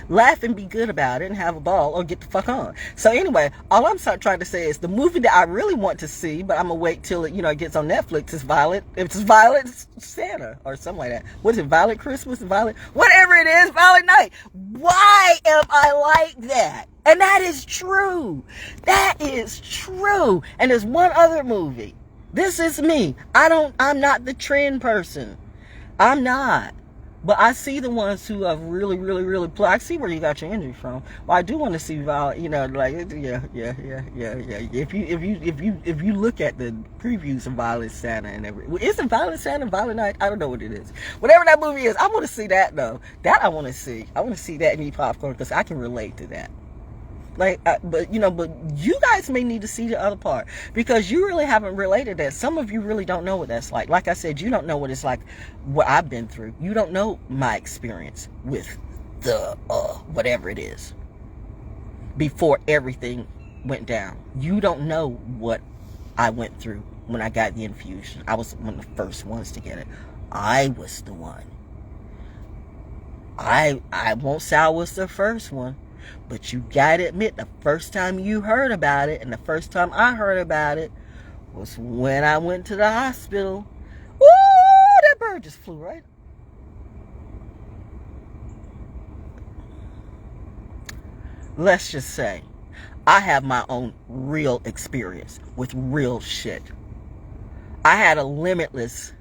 Laugh and be good about it and have a ball or get the fuck on. So anyway, all I'm trying to say is the movie that I really want to see, but I'm gonna wait till it, you know, it gets on Netflix, is Violet. It's Violet Santa or something like that. What is it? Violet Christmas? Violet? Whatever it is, Violet Night. Why am I like that? And that is true. That is true. And there's one other movie. This is me. I'm not the trend person. I'm not. But I see the ones who have really, really, really played. I see where you got your energy from. Well, I do want to see Violet. You know, like yeah. If you look at the previews of Violet Santa and everything, isn't Violet Santa Violet Night? I don't know what it is. Whatever that movie is, I want to see that though. That I want to see. I want to see that and eat popcorn because I can relate to that. Like, but you guys may need to see the other part because you really haven't related that. Some of you really don't know what that's like. Like I said, you don't know what it's like, what I've been through. You don't know my experience with the whatever it is before everything went down. You don't know what I went through when I got the infusion. I was one of the first ones to get it. I was the one. I won't say I was the first one. But you gotta admit, the first time you heard about it, and the first time I heard about it, was when I went to the hospital. Woo! That bird just flew right. Let's just say, I have my own real experience with real shit. I had a limitless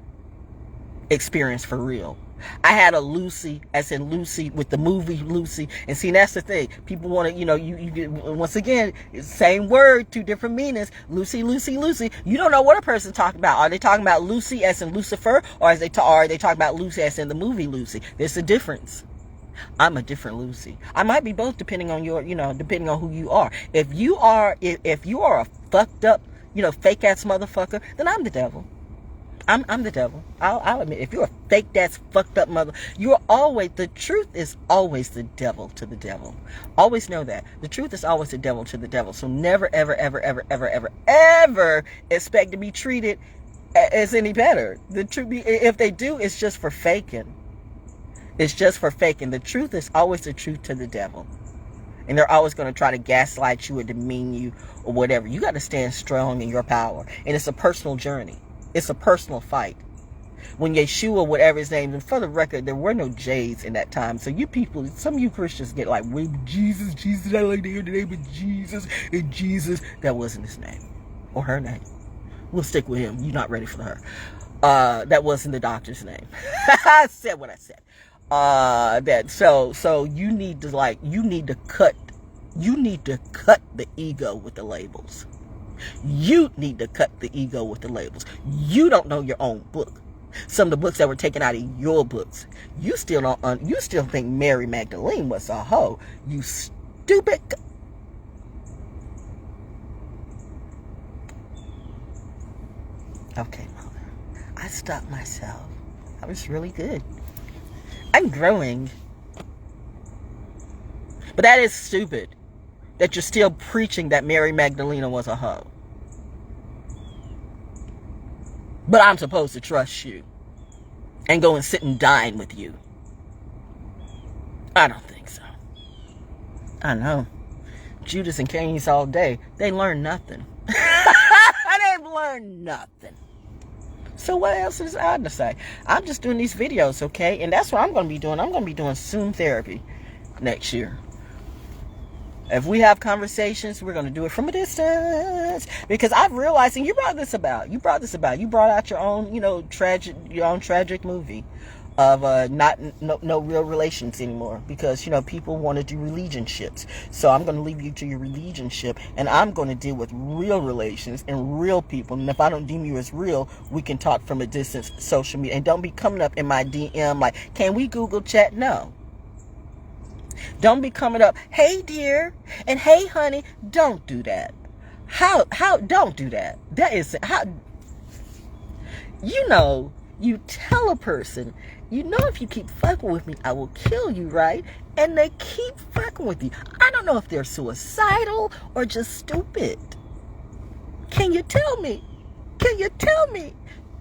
experience for real. I had a Lucy, as in Lucy, with the movie Lucy. And see, that's the thing. People want to, you know, you get, once again, same word, two different meanings. Lucy, Lucy, Lucy. You don't know what a person's talking about. Are they talking about Lucy as in Lucifer? Or are they talking about Lucy as in the movie Lucy? There's a difference. I'm a different Lucy. I might be both depending on your, you know, depending on who you are. If you are a fucked up, you know, fake ass motherfucker, then I'm the devil. I'm the devil. I'll admit, if you're a fake ass fucked up mother, the truth is always the devil to the devil. Always know that. The truth is always the devil to the devil. So never, ever, ever, ever, ever, ever, ever expect to be treated as any better. The truth, if they do, it's just for faking. It's just for faking. The truth is always the truth to the devil. And they're always going to try to gaslight you or demean you or whatever. You got to stand strong in your power. And it's a personal journey. It's a personal fight. When Yeshua, whatever his name, and for the record, there were no J's in that time. So you people, some of you Christians get like, wait, Jesus, I like to hear the name of Jesus. And Jesus, that wasn't his name or her name. We'll stick with him. You're not ready for her. That wasn't the doctor's name. I said what I said. So you need to cut the ego with the labels. You need to cut the ego with the labels. You don't know your own book. Some of the books that were taken out of your books. You still think Mary Magdalene was a hoe. You stupid. Okay, Mother. I stopped myself. I was really good. I'm growing. But that is stupid. That you're still preaching that Mary Magdalene was a hoe. But I'm supposed to trust you. And go and sit and dine with you. I don't think so. I know. Judas and Cain's all day. They learned nothing. They've learned nothing. So what else is I to say? I'm just doing these videos, okay? And that's what I'm going to be doing. I'm going to be doing Zoom therapy next year. If we have conversations, we're going to do it from a distance. Because I've realized, and you brought out your own, tragic movie of no real relations anymore. Because, people want to do relationships. So I'm going to leave you to your relationship, and I'm going to deal with real relations and real people. And if I don't deem you as real, we can talk from a distance, social media. And don't be coming up in my DM like, can we Google chat? No. Don't be coming up, hey dear, and hey honey. Don't do that. How don't do that. That is how, you tell a person, if you keep fucking with me, I will kill you, right? And they keep fucking with you. I don't know if they're suicidal or just stupid. Can you tell me?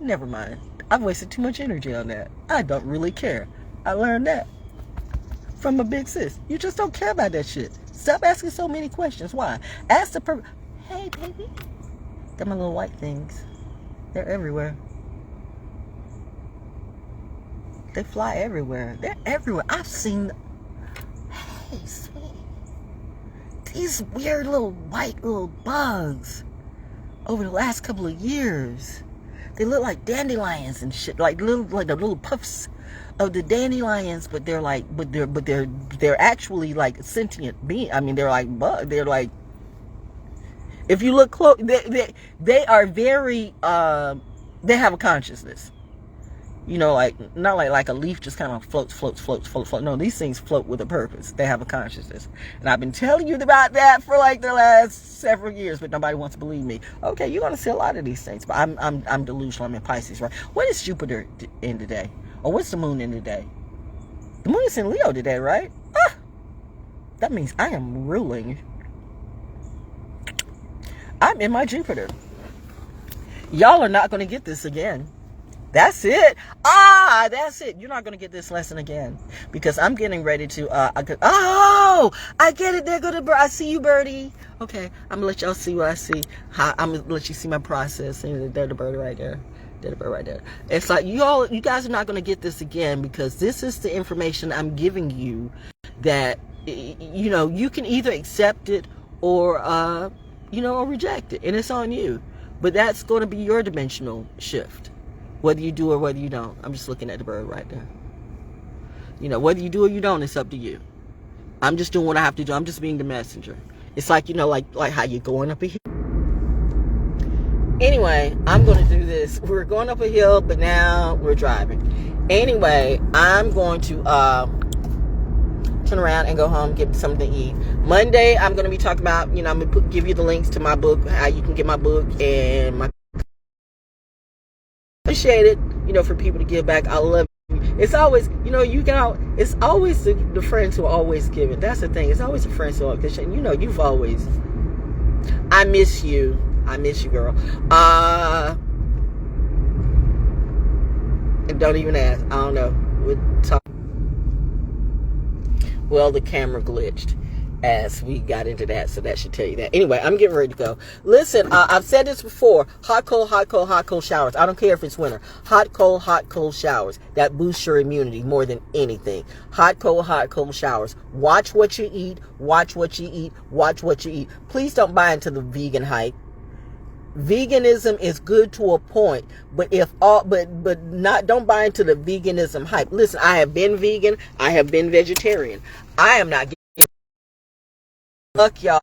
Never mind. I've wasted too much energy on that. I don't really care. I learned that from a big sis. You just don't care about that shit. Stop asking so many questions. Why? Ask the person, hey baby. They're my little white things. They're everywhere. They fly everywhere. They're everywhere. I've seen, hey sweet, these weird little white little bugs over the last couple of years. They look like dandelions and shit, like the little puffs of the dandelions, but they're actually like sentient beings. I mean, they're like bugs. They're like, if you look close, they are very they have a consciousness. Like not like a leaf just kind of floats. No, these things float with a purpose. They have a consciousness, and I've been telling you about that for like the last several years, but nobody wants to believe me. Okay, you're gonna see a lot of these things, but I'm delusional. I'm in Pisces, right? What is Jupiter in today? Or what's the moon in today? The moon is in Leo today, right? That means I am ruling. I'm in my Jupiter. Y'all are not going to get this again. That's it. That's it. You're not going to get this lesson again. Because I'm getting ready to, I get it. There go the bird. I see you, birdie. Okay, I'm going to let y'all see what I see. I'm going to let you see my process. And there's the bird right there. Right there. It's like you guys are not going to get this again, because this is the information I'm giving you that you can either accept it or or reject it, and it's on you. But that's going to be your dimensional shift, whether you do or whether you don't. I'm just looking at the bird right there. Whether you do or you don't, it's up to you. I'm just doing what I have to do. I'm just being the messenger. It's like like how you're going up a hill. Anyway, I'm going to do this. We're going up a hill, but now we're driving. Anyway, I'm going to turn around and go home, get something to eat. Monday, I'm going to be talking about, I'm going to give you the links to my book, how you can get my book, and my... Appreciate it, for people to give back. I love you. It's always, it's always the friends who are always giving. That's the thing. It's always the friends who are, because, you've always... I miss you. I miss you, girl. And don't even ask. I don't know. We'll talk. Well, the camera glitched. as we got into that, so that should tell you that. Anyway, I'm getting ready to go. Listen, I've said this before. Hot, cold showers. I don't care if it's winter. Hot, cold showers. That boosts your immunity more than anything. Hot, cold showers. Watch what you eat. Watch what you eat. Watch what you eat. Please don't buy into the vegan hype. Veganism is good to a point, but don't buy into the veganism hype. Listen, I have been vegan. I have been vegetarian. I am not fuck y'all.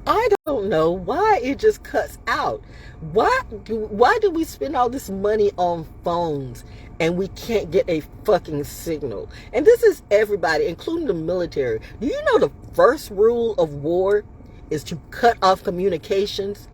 I don't know why it just cuts out. Why do we spend all this money on phones and we can't get a fucking signal? And this is everybody, including the military. Do you know the first rule of war is to cut off communications?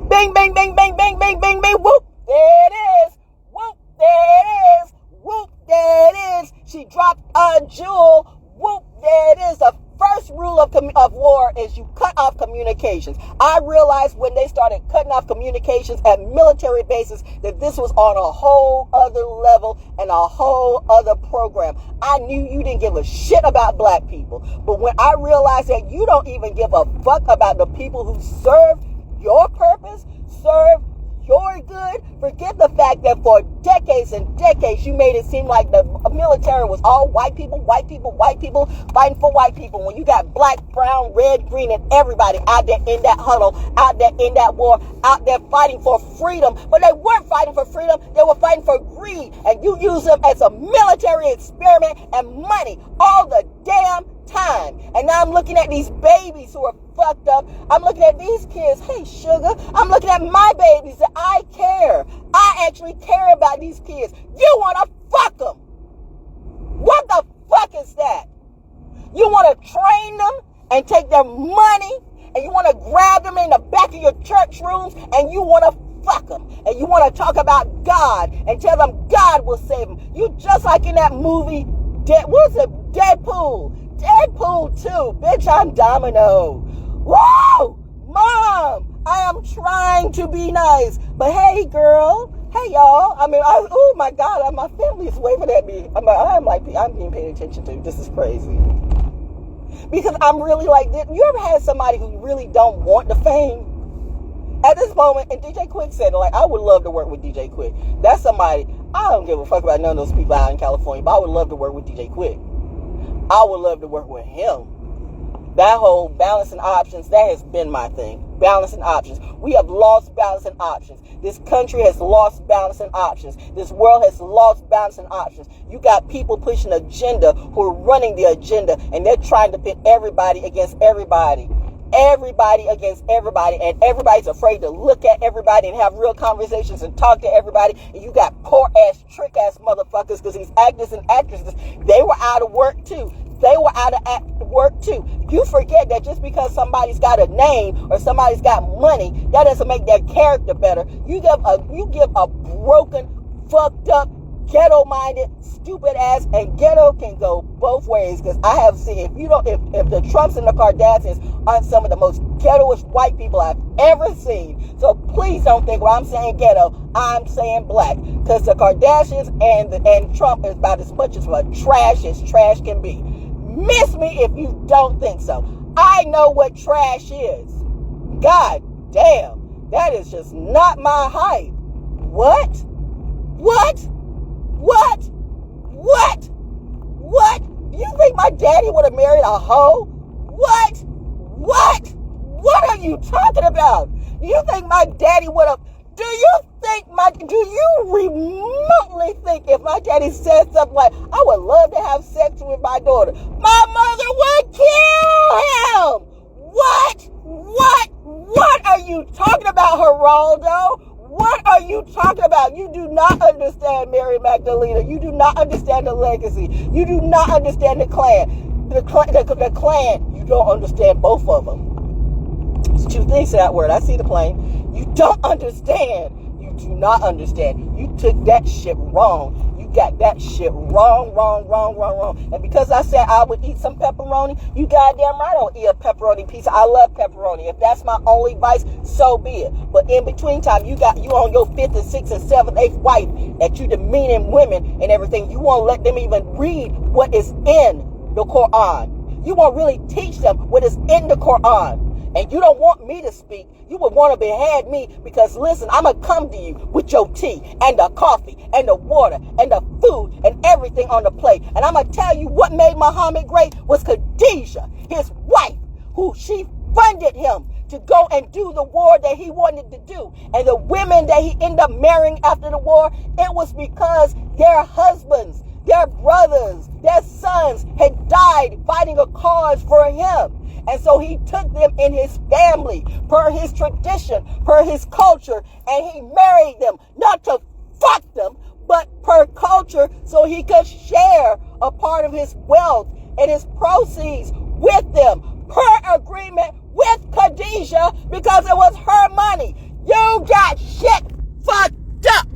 Bang, bang, bang, bang, bang, bang, bang, bang, whoop, there it is. Whoop, there it is. Whoop, there it is. She dropped a jewel. Whoop, there it is. The first rule of war is you cut off communications. I realized when they started cutting off communications at military bases that this was on a whole other level and a whole other program. I knew you didn't give a shit about black people. But when I realized that you don't even give a fuck about the people who serve your purpose, serve your good, forget the fact that for decades and decades you made it seem like the military was all white people fighting for white people, when you got black, brown, red, green, and everybody out there in that huddle, out there in that war, out there fighting for freedom. But they weren't fighting for freedom, they were fighting for greed, and you use them as a military experiment and money all the damn time. And now I'm looking at these babies who are fucked up. I'm looking at these kids. Hey, sugar. I'm looking at my babies that I care. I actually care about these kids. You want to fuck them. What the fuck is that? You want to train them and take their money, and you want to grab them in the back of your church rooms, and you want to fuck them, and you want to talk about God and tell them God will save them. You just like in that movie, Deadpool 2, bitch, I'm Domino. Whoa! Mom, I am trying to be nice. But hey, girl. Hey, y'all. Oh my God, my family is waving at me. I'm being paid attention to. This is crazy. Because I'm really like, you ever had somebody who really don't want the fame? At this moment, and DJ Quick said, like, I would love to work with DJ Quick. That's somebody, I don't give a fuck about none of those people out in California, but I would love to work with DJ Quick. I would love to work with him. That whole balancing options, that has been my thing. Balancing options. We have lost balancing options. This country has lost balancing options. This world has lost balancing options. You got people pushing agenda who are running the agenda, and they're trying to pit everybody against everybody. Everybody against everybody, and everybody's afraid to look at everybody and have real conversations and talk to everybody. And you got poor ass, trick ass motherfuckers, because these actors and actresses, they were out of work too. They were out of work too. You forget that just because somebody's got a name or somebody's got money, that doesn't make their character better. You give a broken, fucked up, ghetto-minded, stupid ass, and ghetto can go both ways. Because I have seen, if the Trumps and the Kardashians aren't some of the most ghettoish white people I've ever seen. So please don't think when I'm saying ghetto, I'm saying black. Because the Kardashians and Trump is about as much as trash can be. Miss me if you don't think so. I know what trash is. God damn, that is just not my hype. What? You think my daddy would have married a hoe? What are you talking about? You think my daddy would have? Do you remotely think if my daddy said something like, I would love to have sex with my daughter, my mother would kill him? What are you talking about, Geraldo? What are you talking about? You do not understand Mary Magdalena. You do not understand the legacy. You do not understand the clan. The clan, you don't understand both of them. There's two things to that word. I see the plane. You don't understand. You do not understand. You took that shit wrong. You got that shit wrong. And because I said I would eat some pepperoni, you goddamn right I'll eat a pepperoni pizza. I love pepperoni. If that's my only vice, so be it. But in between time, you on your 5th and 6th and 7th, 8th wife that you demeaning women and everything. You won't let them even read what is in the Quran. You won't really teach them what is in the Quran. And you don't want me to speak. You would want to behead me because, listen, I'm going to come to you with your tea and the coffee and the water and the food and everything on the plate. And I'm going to tell you what made Muhammad great was Khadijah, his wife, who she funded him to go and do the war that he wanted to do. And the women that he ended up marrying after the war, it was because their husbands, their brothers, their sons had died fighting a cause for him. And so he took them in his family, per his tradition, per his culture, and he married them, not to fuck them, but per culture, so he could share a part of his wealth and his proceeds with them, per agreement with Khadijah, because it was her money. You got shit fucked up.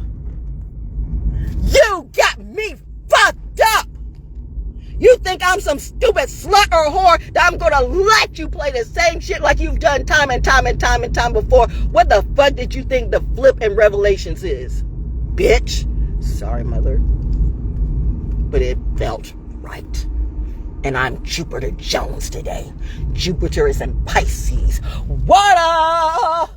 You got me fucked up. You think I'm some stupid slut or whore that I'm going to let you play the same shit like you've done time and time and time and time before? What the fuck did you think the flip in Revelations is? Bitch. Sorry, mother. But it felt right. And I'm Jupiter Jones today. Jupiter is in Pisces. What up?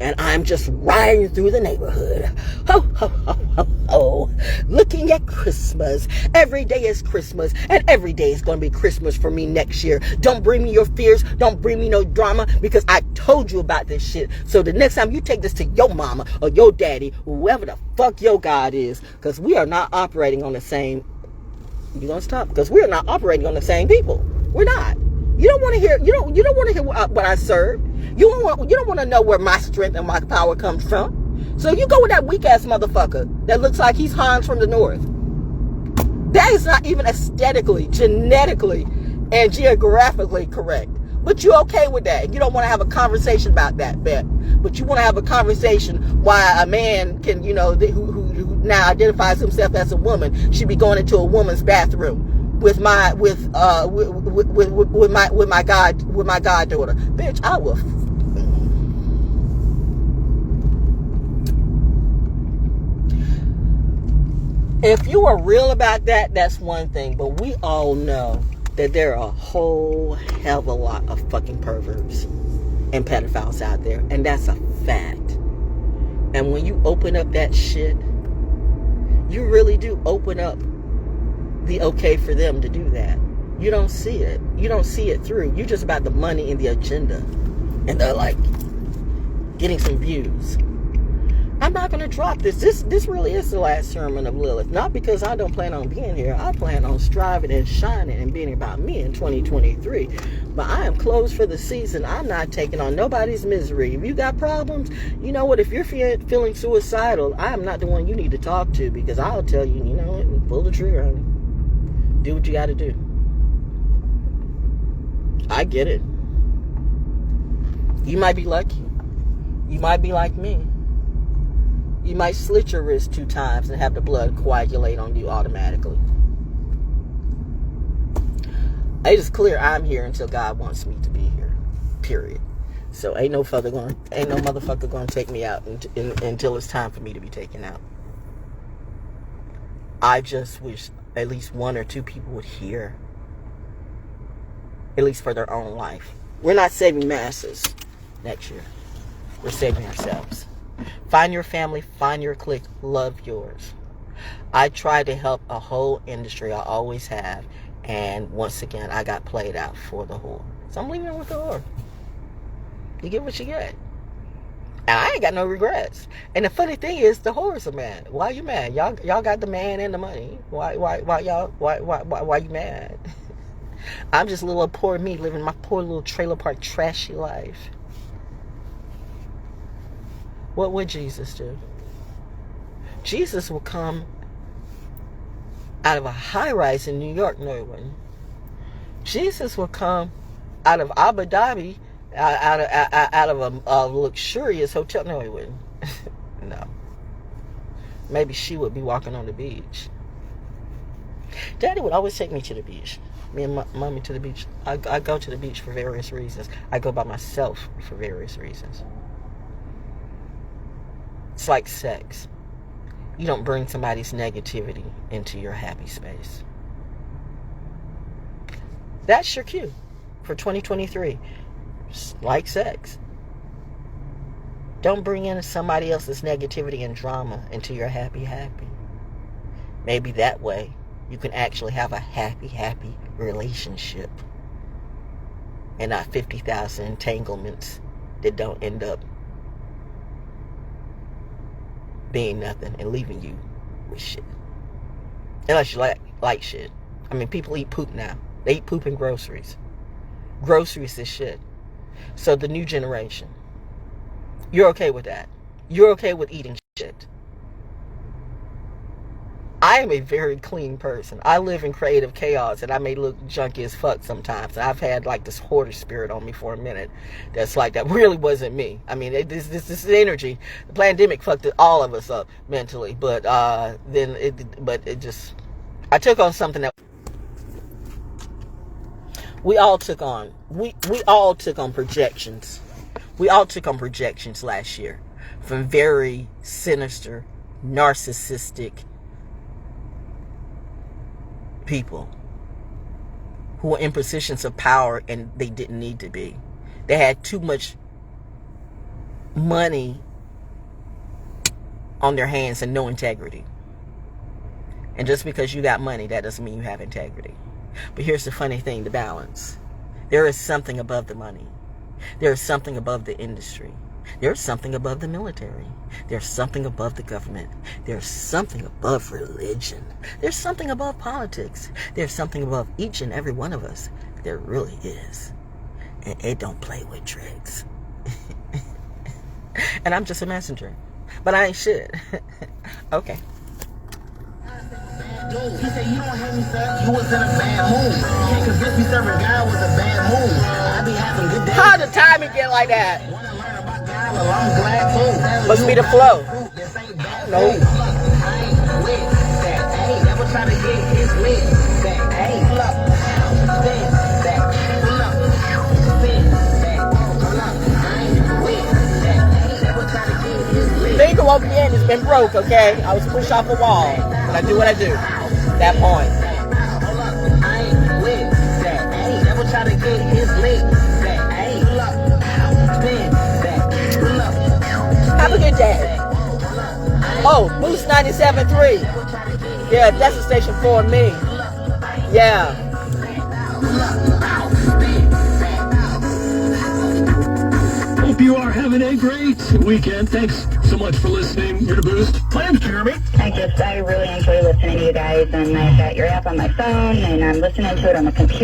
And I'm just riding through the neighborhood. Ho, ho, ho, ho, ho. Looking at Christmas. Every day is Christmas. And every day is going to be Christmas for me next year. Don't bring me your fears. Don't bring me no drama. Because I told you about this shit. So the next time you take this to your mama or your daddy, whoever the fuck your God is. Because we are not operating on the same. You gonna stop? Because we're not operating on the same people. We're not. You don't want to hear. You don't want to hear what I serve. You don't want to know where my strength and my power comes from. So you go with that weak ass motherfucker that looks like he's Hans from the North. That is not even aesthetically, genetically, and geographically correct. But you're okay with that. You don't want to have a conversation about that, but you want to have a conversation why a man can, who now identifies himself as a woman, should be going into a woman's bathroom with my goddaughter. Bitch, I will. If you are real about that, that's one thing. But we all know that there are a whole hell of a lot of fucking perverts and pedophiles out there. And that's a fact. And when you open up that shit, you really do open up the okay for them to do that. You don't see it. You don't see it through. You're just about the money and the agenda. And they're like, getting some views. I'm not going to drop this. This really is the last sermon of Lilith. Not because I don't plan on being here. I plan on striving and shining and being about me in 2023. But I am closed for the season. I'm not taking on nobody's misery. If you got problems, you know what? If you're feeling suicidal, I am not the one you need to talk to, because I'll tell you, you know what? Pull the trigger on it. Do what you got to do. I get it. You might be lucky. You might be like me. You might slit your wrist 2 times and have the blood coagulate on you automatically. It is clear I'm here until God wants me to be here. Period. So ain't no motherfucker gonna take me out until it's time for me to be taken out. I just wish at least 1 or 2 people would hear. At least for their own life. We're not saving masses next year. We're saving ourselves. Find your family, find your clique, love yours. I try to help a whole industry, I always have, and once again, I got played out for the whore. So I'm leaving it with the whore. You get what you get. And I ain't got no regrets. And the funny thing is, the whores are mad. Why you mad? Y'all got the man and the money. Why you mad? I'm just little poor me living my poor little trailer park trashy life. What would Jesus do? Jesus will come out of a high-rise in New York, no he wouldn't. Jesus will come out of Abu Dhabi, out of a luxurious hotel, no he wouldn't. No. Maybe she would be walking on the beach. Daddy would always take me to the beach. Me and mommy to the beach. I go to the beach for various reasons. I go by myself for various reasons. It's like sex. You don't bring somebody's negativity into your happy space. That's your cue for 2023. Like sex. Don't bring in somebody else's negativity and drama into your happy. Maybe that way you can actually have a happy relationship and not 50,000 entanglements that don't end up being nothing and leaving you with shit. Unless you like shit. I mean, people eat poop now. They eat poop in groceries. Groceries is shit. So the new generation, you're okay with that. You're okay with eating shit. I am a very clean person. I live in creative chaos, and I may look junky as fuck sometimes. And I've had like this hoarder spirit on me for a minute. That's like, that really wasn't me. I mean, this energy. The pandemic fucked all of us up mentally, but I took on something that we all took on. We all took on projections. We all took on projections last year from very sinister, narcissistic people who were in positions of power and they didn't need to be. They had too much money on their hands and no integrity. And just because you got money, that doesn't mean you have integrity. But here's the funny thing, the balance. There is something above the money. There is something above the industry. There's something above the military. There's something above the government. There's something above religion. There's something above politics. There's something above each and every one of us. There really is. And it don't play with tricks. And I'm just a messenger. But I ain't shit. Okay. He said, you don't hate me, son. You was in a bad mood. Can't convince me serving God was a bad move. I be having good days. How did timing get like that? Wanna learn about God? Well, I'm glad too. Must be the flow. This ain't bad. No. I ain't with that. I ain't never try to get his lit. That ain't pull up. Spin that. Pull up. Spin that. Pull up. I ain't with that. I ain't never try to get his lit. Finger over the end has been broke, okay? I was pushed off a wall. But I do what I do. That point. Hold up, I ain't with that. I ain't never try to get his lit. That I ain't pull up, spin that, pull up. Have a good day. Oh, Boost 97.3. Yeah, that's the station for me. Yeah. Hope you are having a great weekend. Thanks so much for listening. You're the Boost. My name's Jeremy. I really enjoy listening to you guys, and I've got your app on my phone, and I'm listening to it on the computer.